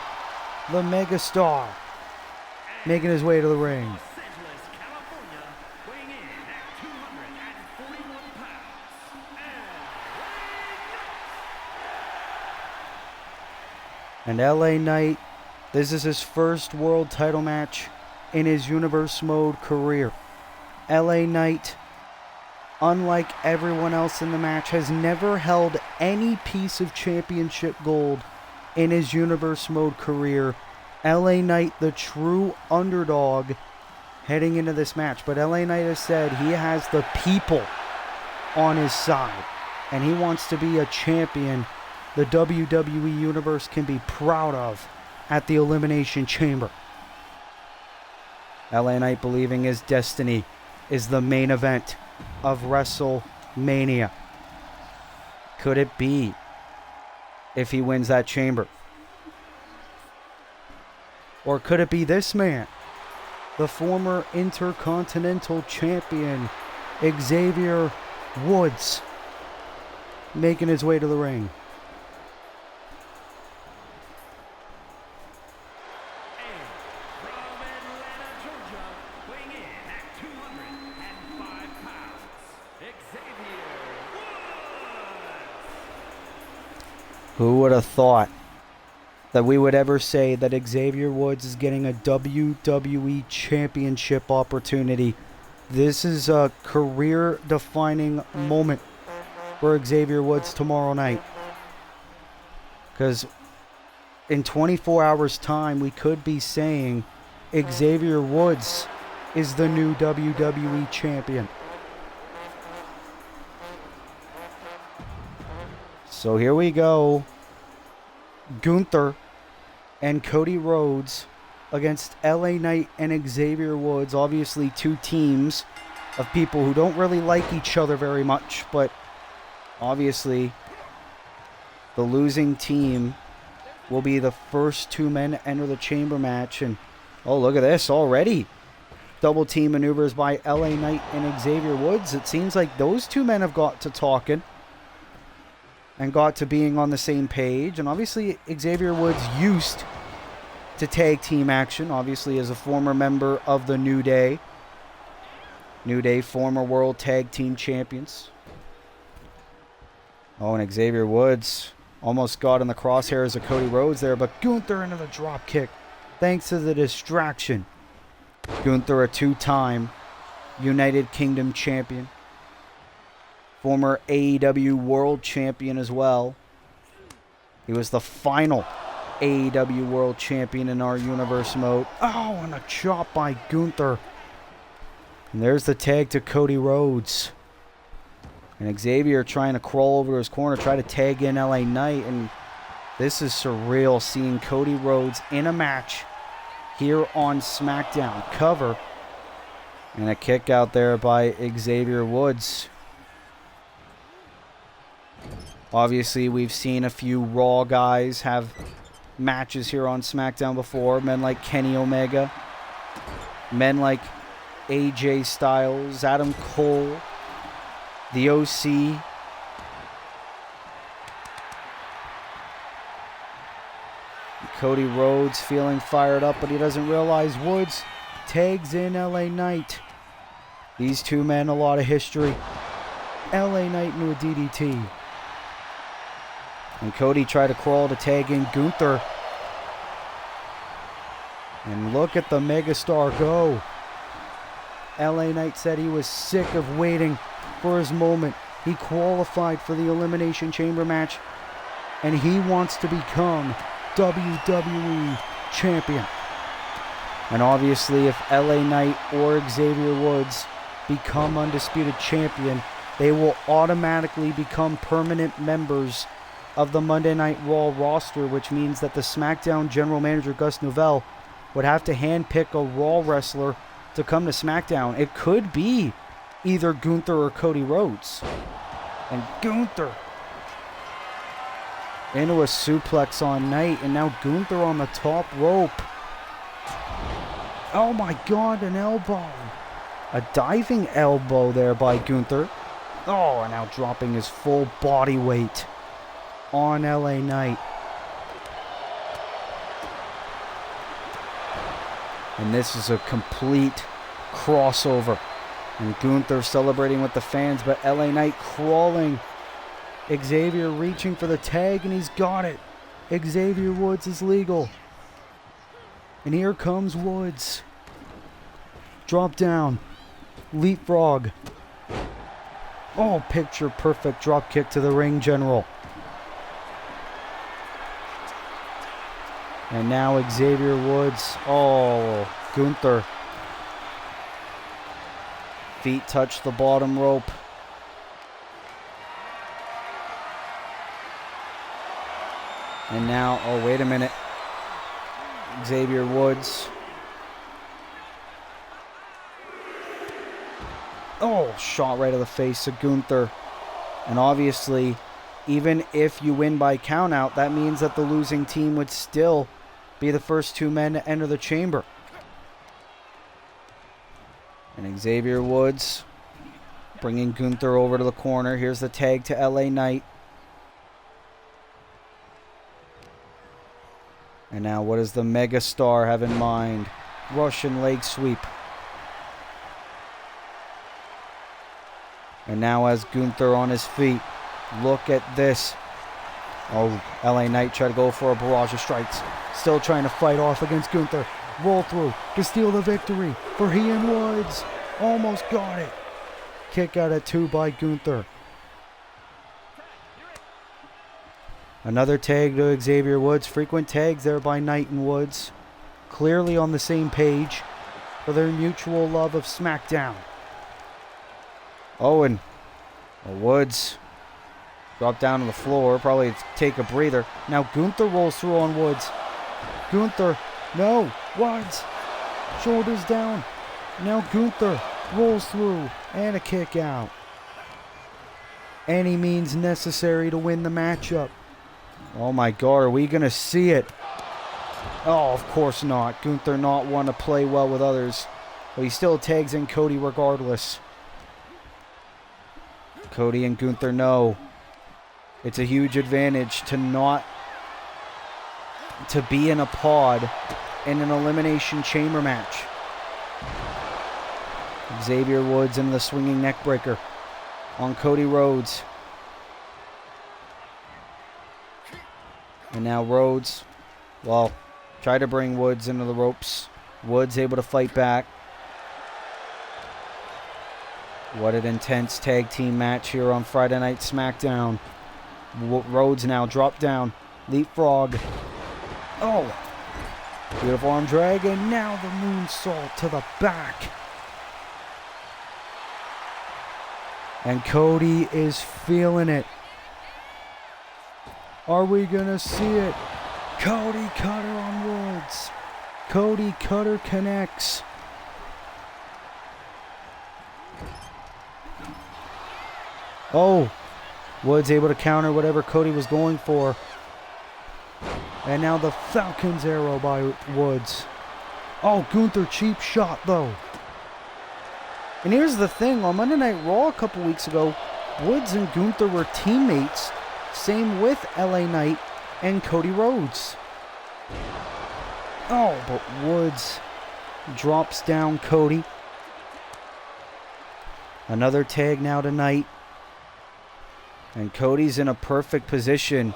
the megastar, making his way to the ring. Los Angeles, California, weighing in at 241 pounds. And LA Knight, this is his first world title match in his Universe Mode career. LA Knight, unlike everyone else in the match, has never held any piece of championship gold in his Universe Mode career. LA Knight, the true underdog, heading into this match. But LA Knight has said he has the people on his side, and he wants to be a champion the WWE Universe can be proud of at the Elimination Chamber. LA Knight believing his destiny is the main event of WrestleMania. Could it be if he wins that chamber? Or could it be this man, the former Intercontinental Champion, Xavier Woods, making his way to the ring? Who would have thought that we would ever say that Xavier Woods is getting a WWE Championship opportunity? This is a career-defining moment for Xavier Woods tomorrow night. Because in 24 hours' time, we could be saying Xavier Woods is the new WWE champion. So here we go. Gunther and Cody Rhodes against LA Knight and Xavier Woods. Obviously two teams of people who don't really like each other very much, but obviously the losing team will be the first two men to enter the chamber match. And oh, look at this already. Double team maneuvers by LA Knight and Xavier Woods. It seems like those two men have got to talking and got to being on the same page. And obviously Xavier Woods used to tag team action, obviously as a former member of the New Day. New Day, former world tag team champions. Oh, and Xavier Woods almost got in the crosshairs of Cody Rhodes there, but Gunther into the drop kick thanks to the distraction. Gunther, a two-time United Kingdom champion. Former AEW World Champion as well. He was the final AEW World Champion in our universe mode. Oh, and a chop by Gunther. And there's the tag to Cody Rhodes. And Xavier trying to crawl over to his corner, try to tag in LA Knight. And this is surreal seeing Cody Rhodes in a match here on SmackDown. Cover. And a kick out there by Xavier Woods. Obviously, we've seen a few Raw guys have matches here on SmackDown before. Men like Kenny Omega. Men like AJ Styles, Adam Cole, the OC. Cody Rhodes feeling fired up, but he doesn't realize Woods tags in LA Knight. These two men, a lot of history. LA Knight into a DDT. And Cody tried to crawl to tag in Gunther. And look at the megastar go. LA Knight said he was sick of waiting for his moment. He qualified for the Elimination Chamber match, and he wants to become WWE Champion. And obviously, if LA Knight or Xavier Woods become Undisputed Champion, they will automatically become permanent members of the Monday Night Raw roster, which means that the SmackDown General Manager Gus Novell would have to handpick a Raw wrestler to come to SmackDown. It could be either Gunther or Cody Rhodes. And Gunther into a suplex on Knight, and now Gunther on the top rope. Oh my God, an elbow. A diving elbow there by Gunther. Oh, and now dropping his full body weight on LA Knight. And this is a complete crossover. And Gunther celebrating with the fans, but LA Knight crawling. Xavier reaching for the tag, and he's got it. Xavier Woods is legal. And here comes Woods. Drop down. Leapfrog. Oh, picture perfect drop kick to the ring general. And now Xavier Woods. Oh, Gunther. Feet touch the bottom rope. And now, oh, wait a minute. Xavier Woods. Oh, shot right to the face of Gunther. And obviously, even if you win by countout, that means that the losing team would still be the first two men to enter the chamber. And Xavier Woods bringing Gunther over to the corner. Here's the tag to LA Knight. And now what does the megastar have in mind? Russian leg sweep. And now as Gunther on his feet, look at this. Oh, LA Knight tried to go for a barrage of strikes. Still trying to fight off against Gunther. Roll through to steal the victory for he and Woods. Almost got it. Kick out at 2 by Gunther. Another tag to Xavier Woods. Frequent tags there by Knight and Woods. Clearly on the same page. for their mutual love of Smackdown. Oh, and Woods dropped down on the floor, probably take a breather. Now Gunther rolls through on Woods. Gunther, no, Woods, shoulders down. Now Gunther rolls through and a kick out. Any means necessary to win the matchup. Oh my God, are we going to see it? Oh, of course not. Gunther not want to play well with others, but he still tags in Cody regardless. Cody and Gunther know it's a huge advantage to be in a pod in an elimination chamber match. Xavier Woods into the swinging neckbreaker on Cody Rhodes. And now Rhodes, well, try to bring Woods into the ropes. Woods able to fight back. What an intense tag team match here on Friday Night SmackDown. Rhodes now drop down, leapfrog. Oh, beautiful arm drag, and now the moonsault to the back. And Cody is feeling it. Are we gonna see it? Cody Cutter on Woods. Cody Cutter connects. Oh, Woods able to counter whatever Cody was going for. And now the Falcon's arrow by Woods. Oh, Gunther cheap shot though. And here's the thing, on Monday Night Raw a couple weeks ago, Woods and Gunther were teammates. Same with LA Knight and Cody Rhodes. Oh, but Woods drops down Cody. Another tag now tonight. And Cody's in a perfect position.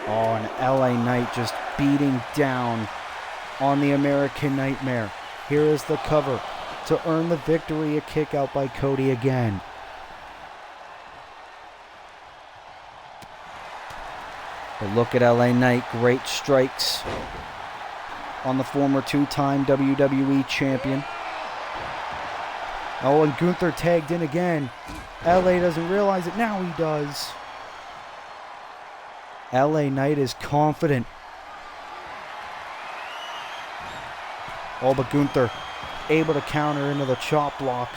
Oh, and LA Knight just beating down on the American Nightmare. Here is the cover to earn the victory, a kick out by Cody again. But look at LA Knight, great strikes on the former two-time WWE champion. Oh, and Gunther tagged in again. LA doesn't realize it, now he does. LA Knight is confident. Oh, but Gunther able to counter into the chop block.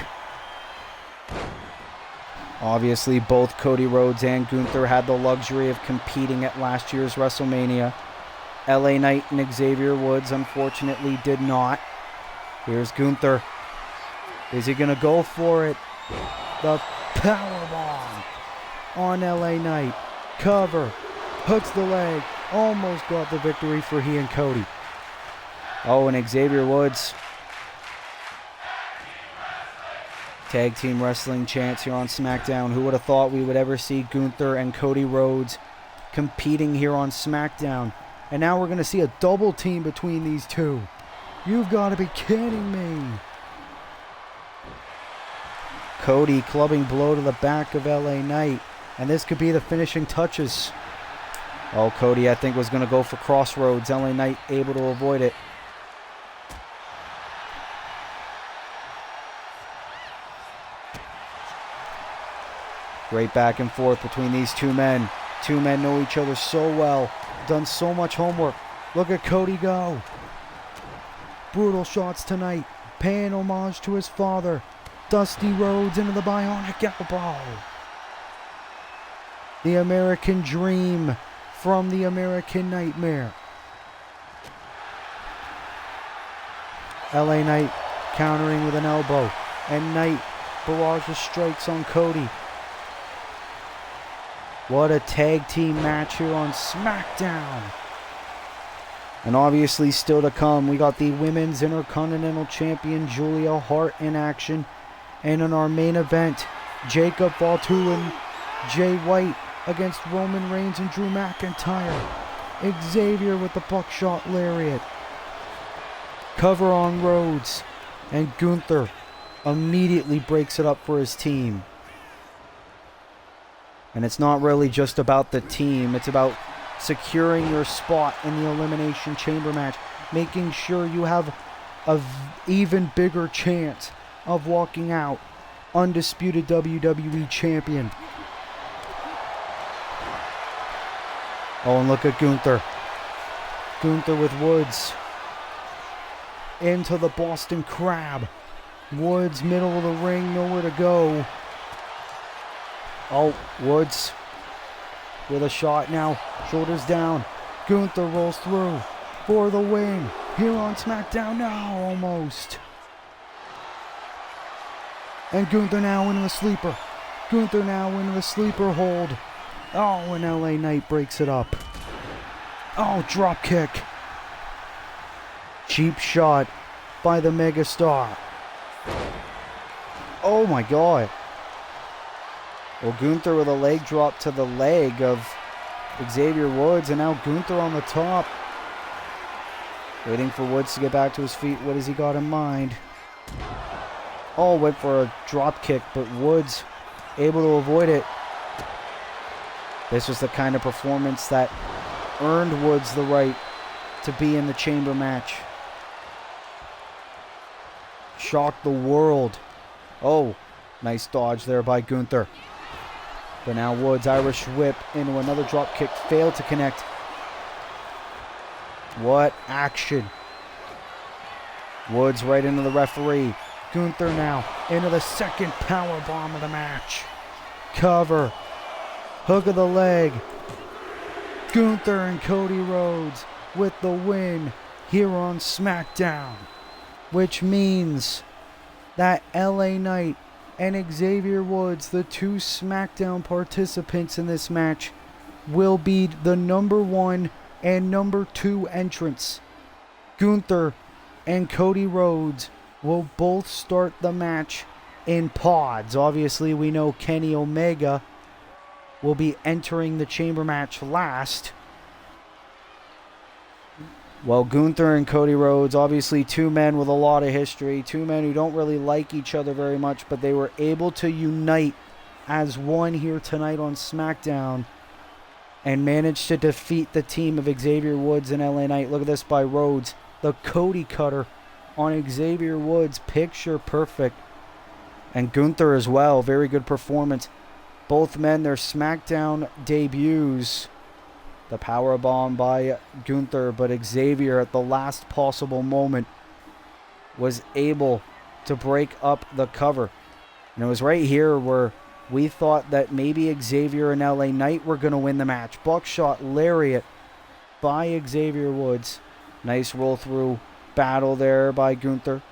Obviously, both Cody Rhodes and Gunther had the luxury of competing at last year's WrestleMania. LA Knight and Xavier Woods unfortunately did not. Here's Gunther. Is he going to go for it? The powerbomb on LA Knight. Cover. Hooks the leg. Almost got the victory for he and Cody. Oh, and Xavier Woods. Tag team wrestling chance here on SmackDown. Who would have thought we would ever see Gunther and Cody Rhodes competing here on SmackDown? And now we're going to see a double team between these two. You've got to be kidding me. Cody clubbing blow to the back of LA Knight. And this could be the finishing touches. Oh, Cody, I think, was going to go for Crossroads. LA Knight able to avoid it. Great back and forth between these two men. Two men know each other so well. Done so much homework. Look at Cody go. Brutal shots tonight. Paying homage to his father. Dusty Rhodes into the bionic elbow. The American Dream from the American Nightmare. LA Knight countering with an elbow. And Knight barrages strikes on Cody. What a tag team match here on SmackDown. And obviously still to come, we got the Women's Intercontinental Champion Julia Hart in action. And in our main event, Jacob Fatu and Jay White against Roman Reigns and Drew McIntyre. Xavier with the buckshot lariat. Cover on Rhodes. And Gunther immediately breaks it up for his team. And it's not really just about the team. It's about securing your spot in the Elimination Chamber match. Making sure you have even bigger chance of walking out undisputed WWE champion. Oh, and look at Gunther. Gunther with Woods. Into the Boston Crab. Woods, middle of the ring, nowhere to go. Oh, Woods with a shot now. Shoulders down. Gunther rolls through for the win. Here on Smackdown now, almost. And Gunther now into the sleeper. Gunther now into the sleeper hold. Oh, and LA Knight breaks it up. Oh, drop kick. Cheap shot by the megastar. Oh my God. Well, Gunther with a leg drop to the leg of Xavier Woods, and now Gunther on the top. Waiting for Woods to get back to his feet. What has he got in mind? Oh, went for a drop kick, but Woods able to avoid it. This was the kind of performance that earned Woods the right to be in the chamber match. Shocked the world. Oh, nice dodge there by Gunther. But now Woods, Irish whip into another drop kick, failed to connect. What action. Woods right into the referee. Gunther now into the second power bomb of the match. Cover. Hook of the leg. Gunther and Cody Rhodes with the win here on SmackDown. Which means that LA Knight and Xavier Woods, the two SmackDown participants in this match, will be the number 1 and number 2 entrants. Gunther and Cody Rhodes will both start the match in pods. Obviously, we know Kenny Omega will be entering the chamber match last. Well, Gunther and Cody Rhodes, obviously two men with a lot of history, two men who don't really like each other very much, but they were able to unite as one here tonight on SmackDown and managed to defeat the team of Xavier Woods and LA Knight. Look at this by Rhodes. The Cody cutter on Xavier Woods, picture perfect. And Gunther as well, very good performance. Both men, their SmackDown debuts. The powerbomb by Gunther, but Xavier at the last possible moment was able to break up the cover. And it was right here where we thought that maybe Xavier and LA Knight were going to win the match. Buckshot lariat by Xavier Woods. Nice roll through battle there by Gunther.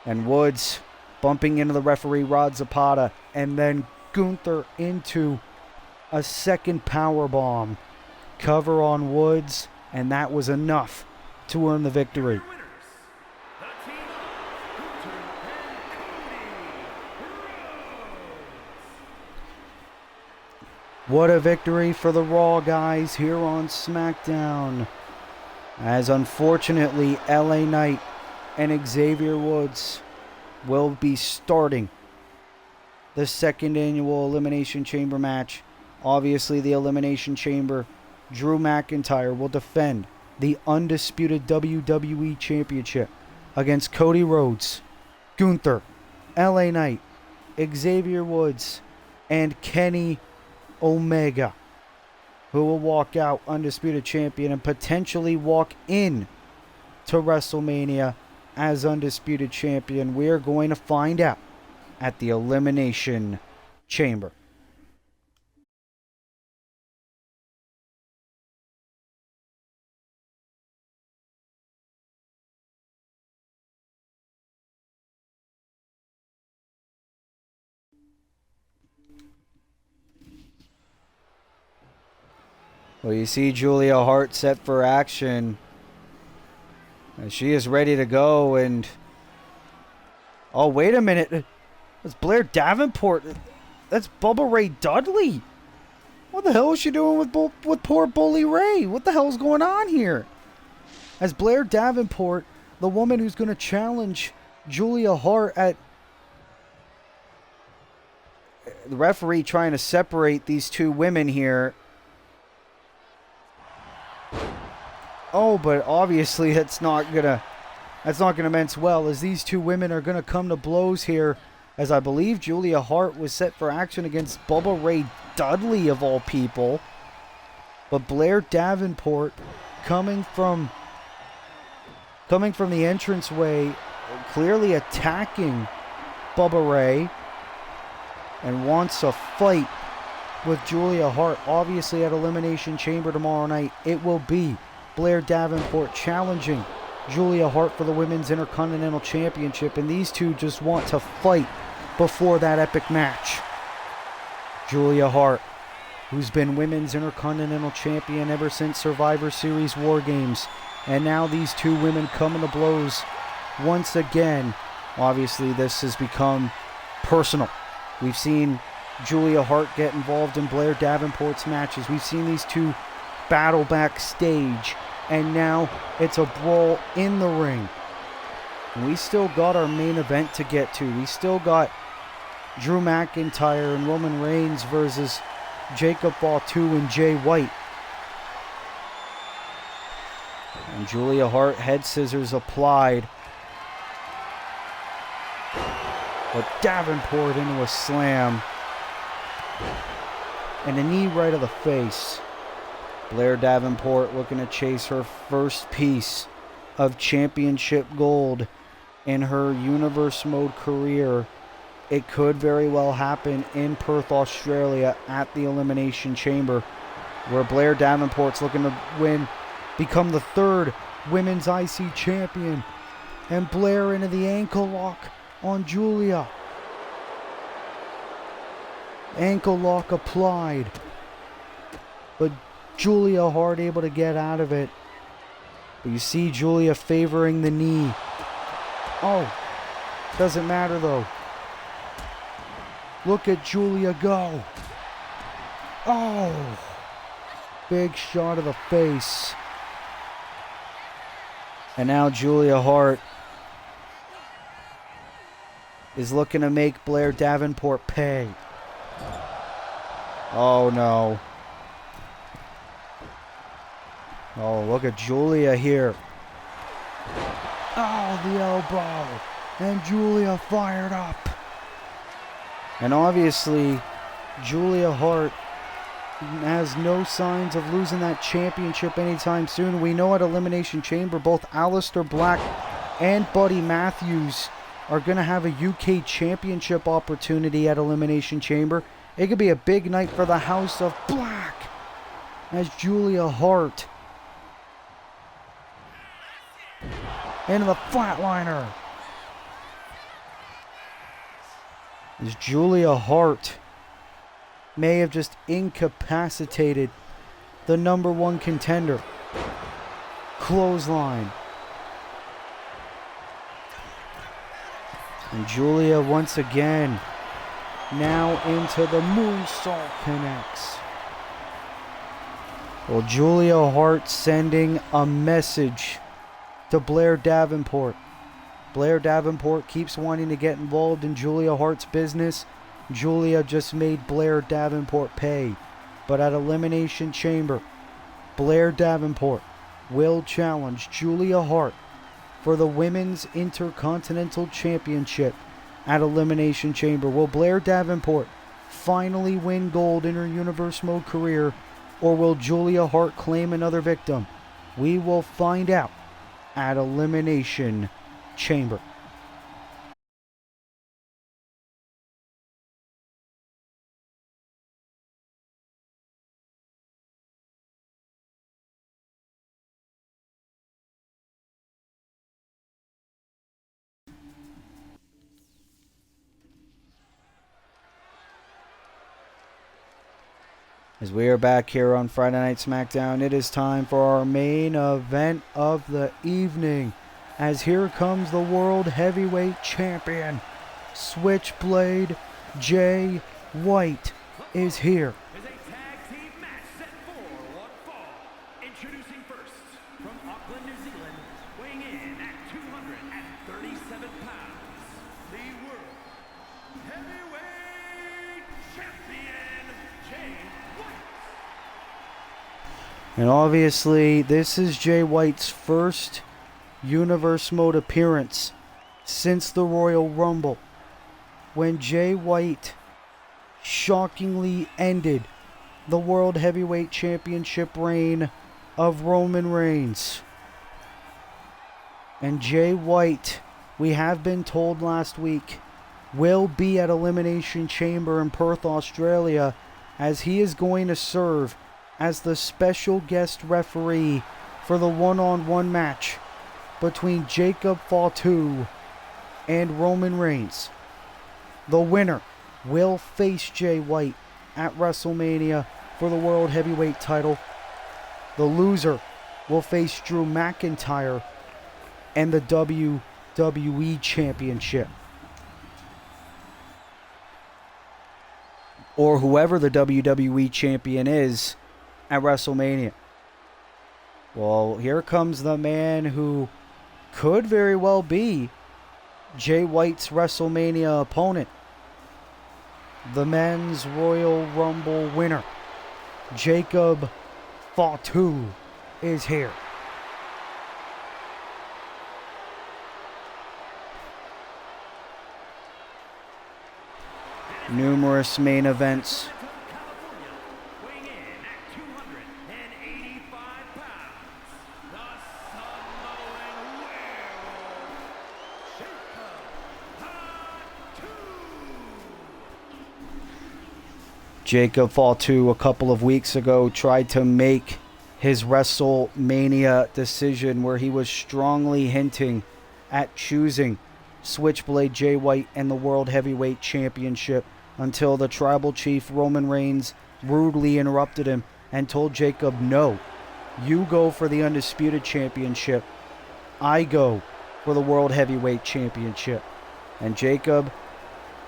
And Woods bumping into the referee Rod Zapata. And then Gunther into a second powerbomb. Cover on Woods, and that was enough to earn the victory. What a victory for the Raw guys here on SmackDown. As unfortunately, LA Knight and Xavier Woods will be starting the second annual Elimination Chamber match. Obviously, the Elimination Chamber, Drew McIntyre will defend the undisputed WWE Championship against Cody Rhodes, Gunther, LA Knight, Xavier Woods, and Kenny Omega, who will walk out undisputed champion and potentially walk in to WrestleMania as undisputed champion. We are going to find out at the Elimination Chamber. Well, you see Julia Hart set for action. She is ready to go, and... Oh, wait a minute. That's Blair Davenport. That's Bubba Ray Dudley. What the hell is she doing with poor Bully Ray? What the hell is going on here? As Blair Davenport, the woman who's going to challenge Julia Hart at... The referee trying to separate these two women here. Oh, but obviously that's not going to That's not going to mince well, as these two women are going to come to blows here, as I believe Julia Hart was set for action against Bubba Ray Dudley of all people. But Blair Davenport coming from the entranceway, clearly attacking Bubba Ray, and wants a fight with Julia Hart. Obviously at Elimination Chamber tomorrow night, it will be Blair Davenport challenging Julia Hart for the Women's Intercontinental Championship, and these two just want to fight before that epic match. Julia Hart, who's been Women's Intercontinental Champion ever since Survivor Series War Games, and now these two women coming to blows once again. Obviously this has become personal. We've seen Julia Hart get involved in Blair Davenport's matches. We've seen these two battle backstage, and now it's a brawl in the ring. And we still got our main event to get to. We still got Drew McIntyre and Roman Reigns versus Jacob Fatu and Jay White. And Julia Hart, head scissors applied. But Davenport into a slam. And a knee right of the face. Blair Davenport looking to chase her first piece of championship gold in her Universe Mode career. It could very well happen in Perth, Australia at the Elimination Chamber, where Blair Davenport's looking to become the third Women's IC champion. And Blair into the ankle lock on Julia. Ankle lock applied. But Julia Hart able to get out of it. But you see Julia favoring the knee. Oh, doesn't matter though. Look at Julia go. Oh, big shot of the face. And now Julia Hart is looking to make Blair Davenport pay. Oh no. Oh, look at Julia here. Oh, the elbow. And Julia fired up. And obviously, Julia Hart has no signs of losing that championship anytime soon. We know at Elimination Chamber, both Aleister Black and Buddy Matthews are going to have a UK championship opportunity at Elimination Chamber. It could be a big night for the House of Black, as Julia Hart into the flatliner. As Julia Hart may have just incapacitated the number one contender. Clothesline. And Julia once again now into the moonsault connects. Well, Julia Hart sending a message to Blair Davenport. Blair Davenport keeps wanting to get involved in Julia Hart's business. Julia just made Blair Davenport pay. But at Elimination Chamber, Blair Davenport will challenge Julia Hart for the Women's Intercontinental Championship at Elimination Chamber. Will Blair Davenport finally win gold in her Universe Mode career, or will Julia Hart claim another victim? We will find out at Elimination Chamber. As we are back here on Friday Night Smackdown, it is time for our main event of the evening. As here comes the World Heavyweight Champion, Switchblade Jay White is here. Is a tag team match set for one fall. Introducing first, from Auckland, New Zealand, weighing in at 237 pounds, the World Heavyweight Champion, Jay White. And obviously, this is Jay White's first Universe Mode appearance since the Royal Rumble, when Jay White shockingly ended the World Heavyweight Championship reign of Roman Reigns. And Jay White, we have been told last week, will be at Elimination Chamber in Perth, Australia, as he is going to serve as the special guest referee for the one-on-one match between Jacob Fatu and Roman Reigns. The winner will face Jay White at WrestleMania for the World Heavyweight title. The loser will face Drew McIntyre and the WWE Championship. Or whoever the WWE Champion is at WrestleMania. Well, here comes the man who could very well be Jay White's WrestleMania opponent. The Men's Royal Rumble winner, Jacob Fatu, is here. Numerous main events. Weighing in at 285 pounds, the Samoan werewolf, Jacob Fatu, a couple of weeks ago, tried to make his WrestleMania decision where he was strongly hinting at choosing Switchblade Jay White and the World Heavyweight Championship, until the Tribal Chief Roman Reigns rudely interrupted him and told Jacob, no, you go for the Undisputed Championship. I go for the World Heavyweight Championship. And Jacob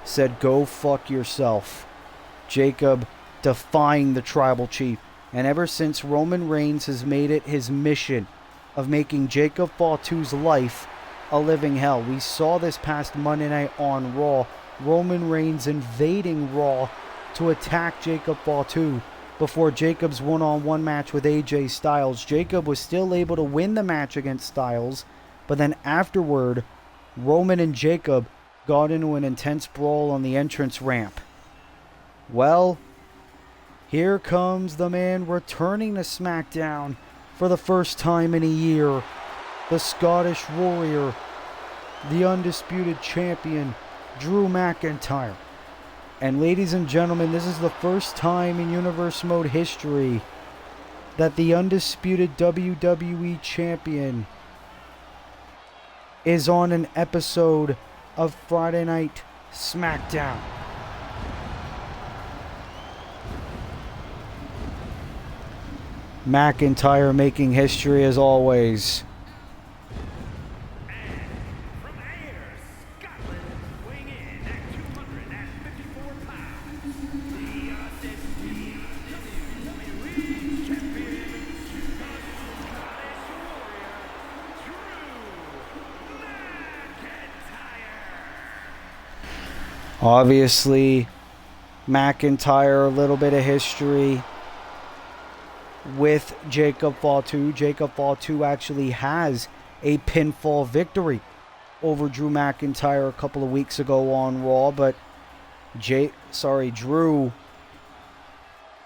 said, go fuck yourself. Jacob defying the Tribal Chief. And ever since, Roman Reigns has made it his mission of making Jacob Fatu's life a living hell. We saw this past Monday night on Raw, Roman Reigns invading Raw to attack Jacob Fatu before Jacob's one-on-one match with AJ Styles. Jacob was still able to win the match against Styles, but then afterward, Roman and Jacob got into an intense brawl on the entrance ramp. Well, here comes the man returning to SmackDown for the first time in a year. The Scottish Warrior, the Undisputed Champion, Drew McIntyre. And ladies and gentlemen, this is the first time in Universe Mode history that the Undisputed WWE Champion is on an episode of Friday Night Smackdown. McIntyre making history as always. And from Ayr, Scotland, weighing in at 254 pounds, the Undisputed WWE Champion, the Scottish Warrior, Drew McIntyre. Obviously, McIntyre, a little bit of history with Jacob Fatu. Jacob Fatu actually has a pinfall victory over Drew McIntyre a couple of weeks ago on Raw, but Drew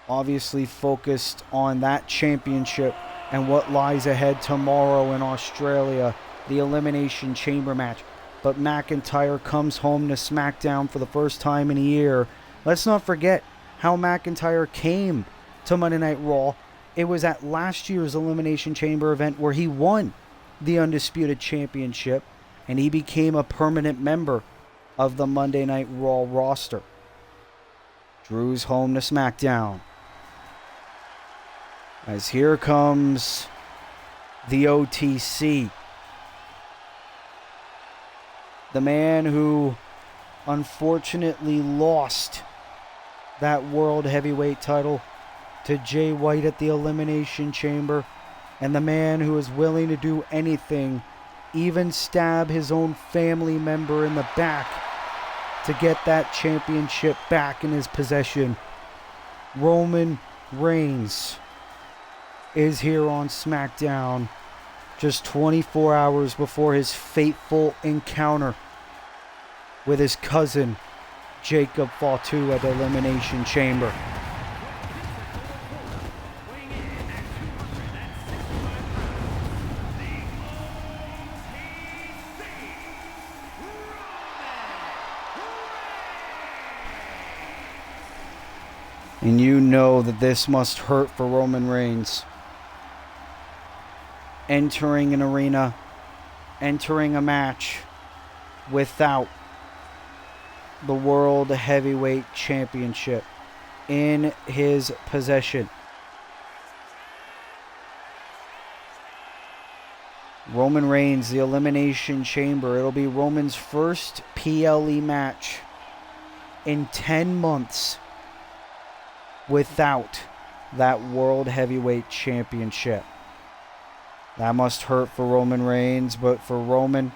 obviously focused on that championship and what lies ahead tomorrow in Australia, the Elimination Chamber match. But McIntyre comes home to SmackDown for the first time in a year. Let's not forget how McIntyre came to Monday Night Raw. It was at last year's Elimination Chamber event where he won the Undisputed Championship, and he became a permanent member of the Monday Night Raw roster. Drew's home to SmackDown. As here comes the OTC. The man who unfortunately lost that World Heavyweight title to Jay White at the Elimination Chamber, and the man who is willing to do anything, even stab his own family member in the back to get that championship back in his possession. Roman Reigns is here on SmackDown just 24 hours before his fateful encounter with his cousin, Jacob Fatu, at the Elimination Chamber. And you know that this must hurt for Roman Reigns. Entering an arena, entering a match without the World Heavyweight Championship in his possession. Roman Reigns, the Elimination Chamber. It'll be Roman's first PLE match in 10 months without that World Heavyweight Championship. That must hurt for Roman Reigns, but for Roman,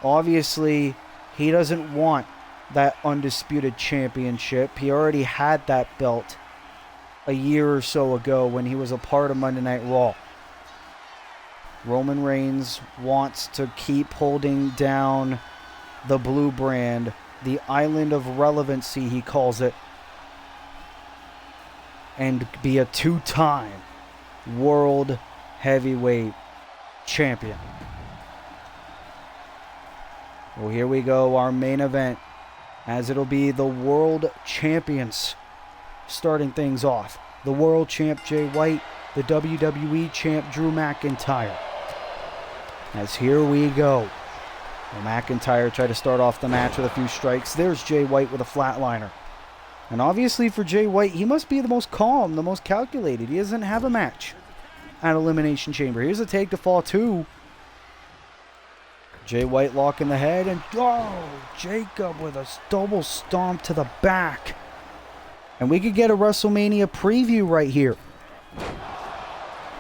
obviously, he doesn't want that undisputed championship. He already had that belt a year or so ago when he was a part of Monday Night Raw. Roman Reigns wants to keep holding down the blue brand, the island of relevancy, he calls it, and be a two-time World Heavyweight Champion. Well, here we go, our main event, as it'll be the World Champions starting things off. The World Champ Jay White, the WWE Champ Drew McIntyre. As here we go. Well, McIntyre tried to start off the match with a few strikes. There's Jay White with a flatliner. And obviously for Jay White, he must be the most calm, the most calculated. He doesn't have a match at Elimination Chamber. Here's a take to fall two. Jay White locking the head, and Jacob with a double stomp to the back. And we could get a WrestleMania preview right here.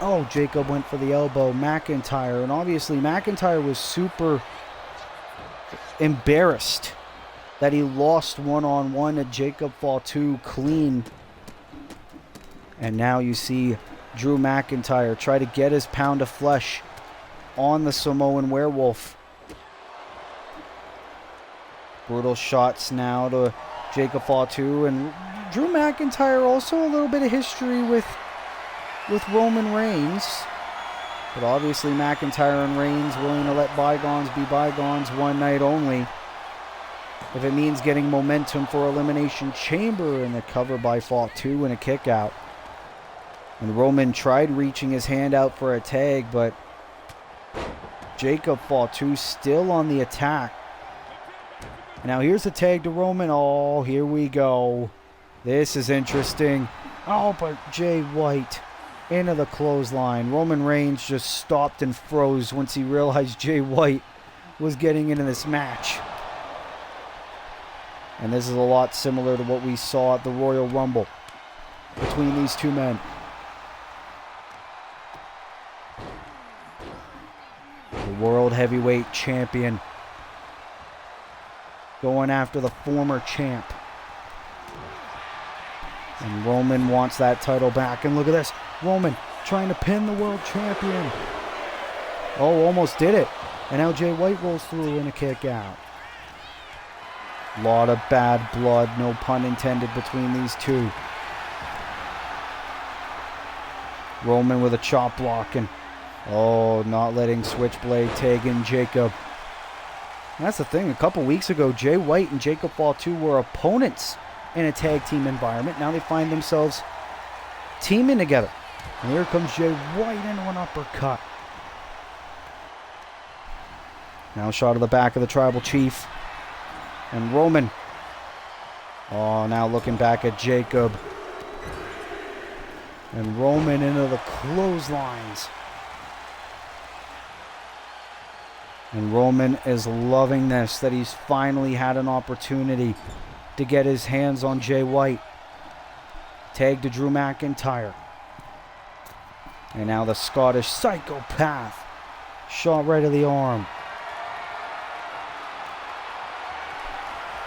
Oh, Jacob went for the elbow, McIntyre, and obviously McIntyre was super embarrassed that he lost one-on-one to Jacob Fatu clean. And now you see Drew McIntyre try to get his pound of flesh on the Samoan Werewolf. Brutal shots now to Jacob Fatu, and Drew McIntyre also a little bit of history with Roman Reigns. But obviously McIntyre and Reigns willing to let bygones be bygones, one night only. If it means getting momentum for Elimination Chamber, and the cover by Fatu and a kick out. And Roman tried reaching his hand out for a tag, but Jacob Fatu still on the attack. Now here's the tag to Roman. Oh, here we go. This is interesting. Oh, but Jay White into the clothesline. Roman Reigns just stopped and froze once he realized Jay White was getting into this match. And this is a lot similar to what we saw at the Royal Rumble between these two men. The World Heavyweight Champion going after the former champ. And Roman wants that title back. And look at this. Roman trying to pin the world champion. Oh, almost did it. And now Jay White rolls through in a kick out. Lot of bad blood, no pun intended, between these two. Roman with a chop block, and not letting Switchblade tag in Jacob. And that's the thing, a couple weeks ago, Jay White and Jacob Fatu were opponents in a tag team environment. Now they find themselves teaming together. And here comes Jay White into an uppercut. Now a shot of the back of the Tribal Chief. And Roman. Oh, now looking back at Jacob. And Roman into the clotheslines. And Roman is loving this, that he's finally had an opportunity to get his hands on Jay White. Tag to Drew McIntyre. And now the Scottish Psychopath. Shot right of the arm.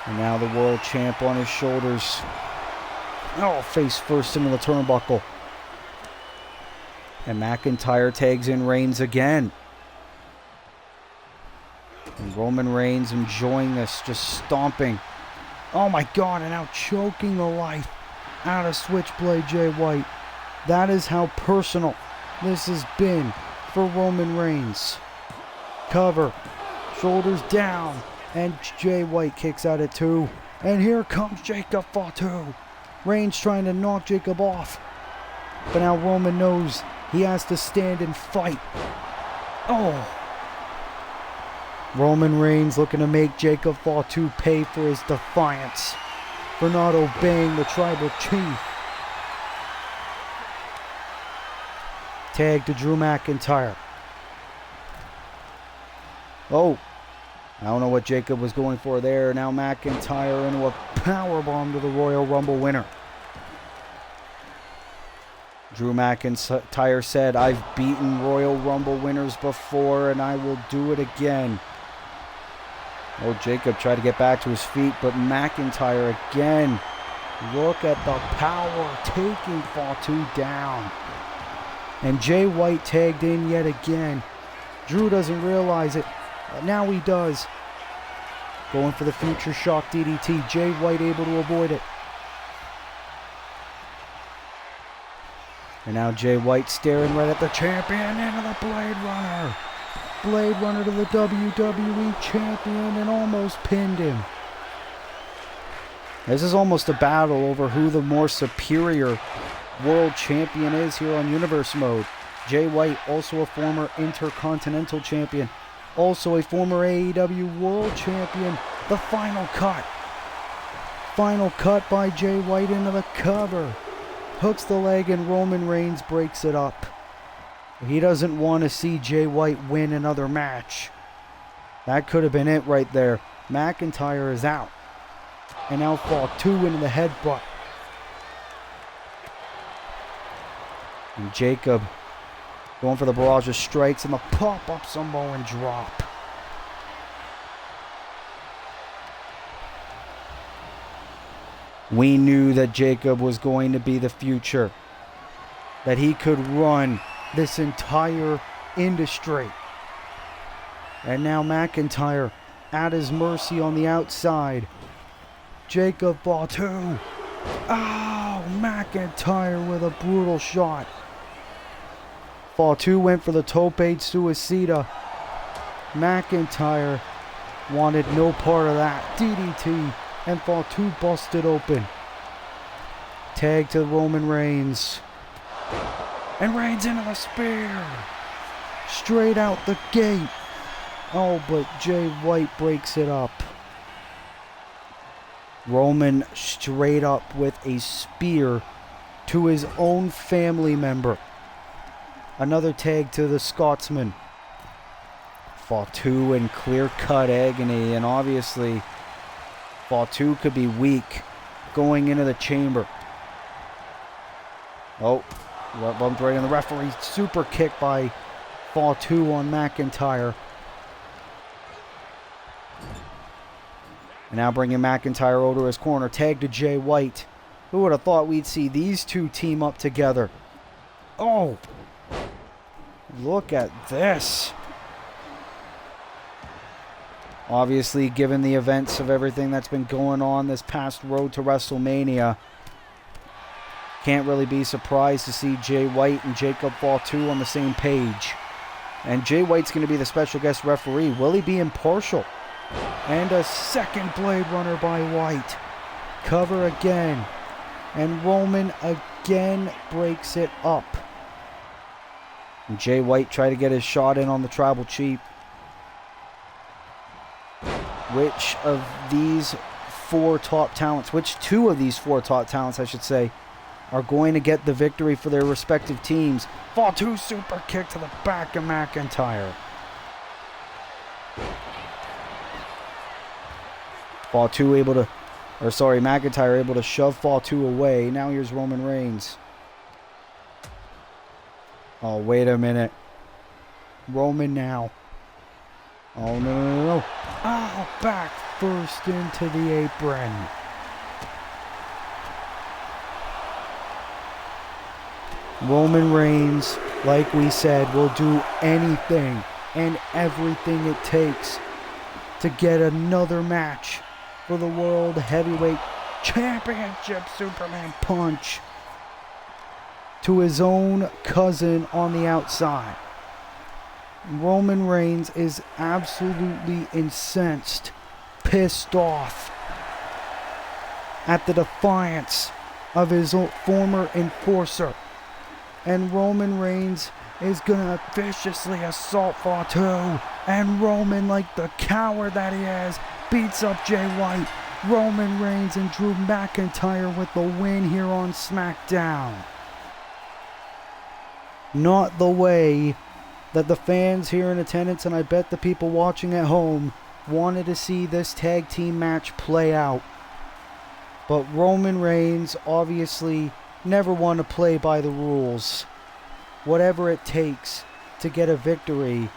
And now the world champ on his shoulders. Oh, face first into the turnbuckle. And McIntyre tags in Reigns again. And Roman Reigns enjoying this, just stomping. Oh my God, and now choking the life out of Switchblade Jay White. That is how personal this has been for Roman Reigns. Cover, shoulders down, and Jay White kicks out at 2. And here comes Jacob Fatu. Reigns trying to knock Jacob off. But now Roman knows he has to stand and fight. Oh! Roman Reigns looking to make Jacob Fatu pay for his defiance, for not obeying the tribal chief. Tag to Drew McIntyre. Oh, I don't know what Jacob was going for there. Now McIntyre into a powerbomb to the Royal Rumble winner. Drew McIntyre said, "I've beaten Royal Rumble winners before and I will do it again." Oh, Jacob tried to get back to his feet, but McIntyre again. Look at the power taking Fatu down. And Jay White tagged in yet again. Drew doesn't realize it, but now he does. Going for the future shock DDT. Jay White able to avoid it. And now Jay White staring right at the champion into the Blade Runner. Blade Runner to the WWE champion and almost pinned him. This is almost a battle over who the more superior world champion is here on Universe Mode. Jay White, also a former Intercontinental champion, also a former AEW world champion. The final cut. Final cut by Jay White into the cover. Hooks the leg and Roman Reigns breaks it up. He doesn't want to see Jay White win another match. That could have been it right there. McIntyre is out. And now Fatu into the headbutt. And Jacob going for the barrage of strikes and the pop-up Samoan drop. We knew that Jacob was going to be the future. That he could run this entire industry. And now McIntyre at his mercy on the outside. Jacob Fatu. Oh, McIntyre with a brutal shot. Fatu went for the tope suicida. McIntyre wanted no part of that. DDT, and Fatu busted open. Tag to Roman Reigns. And Reigns into the spear. Straight out the gate. Oh, but Jay White breaks it up. Roman straight up with a spear to his own family member. Another tag to the Scotsman. Fatu in clear-cut agony, and obviously Fatu could be weak going into the chamber. Oh, bumped right on the referee. Super kick by Fatu on McIntyre. And now bringing McIntyre over to his corner. Tag to Jay White. Who would have thought we'd see these two team up together? Oh! Look at this. Obviously, given the events of everything that's been going on this past road to WrestleMania, can't really be surprised to see Jay White and Jacob Fatu on the same page. And Jay White's going to be the special guest referee. Will he be impartial? And a second Blade Runner by White. Cover again. And Roman again breaks it up. And Jay White tried to get his shot in on the Tribal Chief. Which of these four top talents, which two of these four top talents, I should say, are going to get the victory for their respective teams? Fatu super kick to the back of McIntyre. McIntyre able to shove Fatu away. Now here's Roman Reigns. Oh, wait a minute. Roman now. Oh, no. Oh, back first into the apron. Roman Reigns, like we said, will do anything and everything it takes to get another match for the World Heavyweight Championship Superman punch to his own cousin on the outside. Roman Reigns is absolutely incensed, pissed off at the defiance of his former enforcer. And Roman Reigns is gonna viciously assault Fatu. And Roman, like the coward that he is, beats up Jay White. Roman Reigns and Drew McIntyre with the win here on Smackdown. Not the way that the fans here in attendance, and I bet the people watching at home, wanted to see this tag team match play out. But Roman Reigns obviously never wanted to play by the rules. Whatever it takes to get a victory.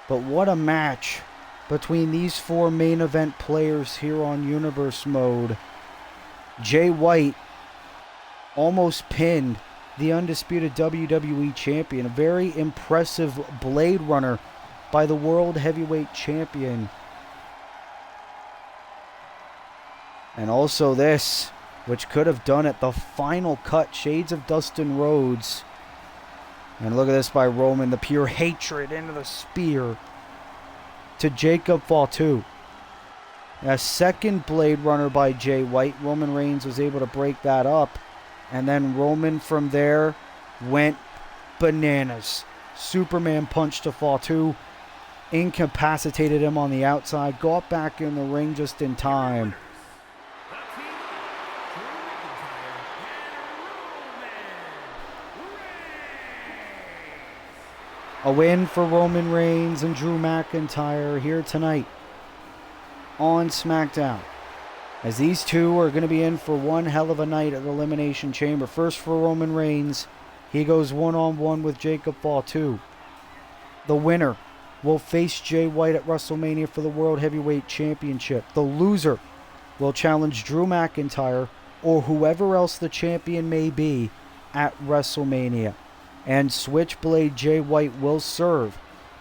But what a match between these four main event players here on Universe Mode. Jay White almost pinned the undisputed WWE Champion. A very impressive Blade Runner by the World Heavyweight Champion. And also this, which could have done it, the final cut, shades of Dustin Rhodes. And look at this by Roman, the pure hatred into the spear to Jacob Fatu. A second Blade Runner by Jay White. Roman Reigns was able to break that up. And then Roman from there went bananas. Superman punch to Fatu. Incapacitated him on the outside. Got back in the ring just in time. A win for Roman Reigns and Drew McIntyre here tonight on SmackDown. As these two are going to be in for one hell of a night at Elimination Chamber. First for Roman Reigns, he goes one-on-one with Jacob Fatu. The winner will face Jay White at WrestleMania for the World Heavyweight Championship. The loser will challenge Drew McIntyre or whoever else the champion may be at WrestleMania. And Switchblade Jay White will serve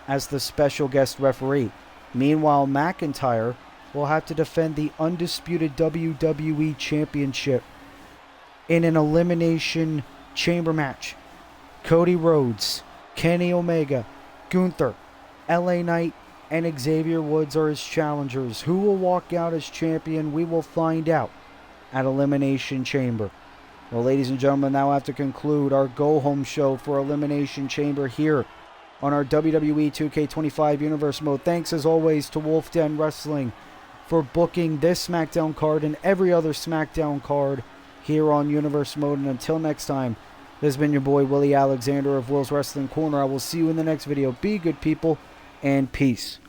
as the special guest referee. Meanwhile, McIntyre will have to defend the undisputed WWE Championship in an Elimination Chamber match. Cody Rhodes, Kenny Omega, Gunther, LA Knight, and Xavier Woods are his challengers. Who will walk out as champion? We will find out at Elimination Chamber. Well, ladies and gentlemen, now I have to conclude our go-home show for Elimination Chamber here on our WWE 2K25 Universe Mode. Thanks, as always, to Wolf Den Wrestling for booking this SmackDown card and every other SmackDown card here on Universe Mode. And until next time, this has been your boy, Willie Alexander of Will's Wrestling Corner. I will see you in the next video. Be good, people, and peace.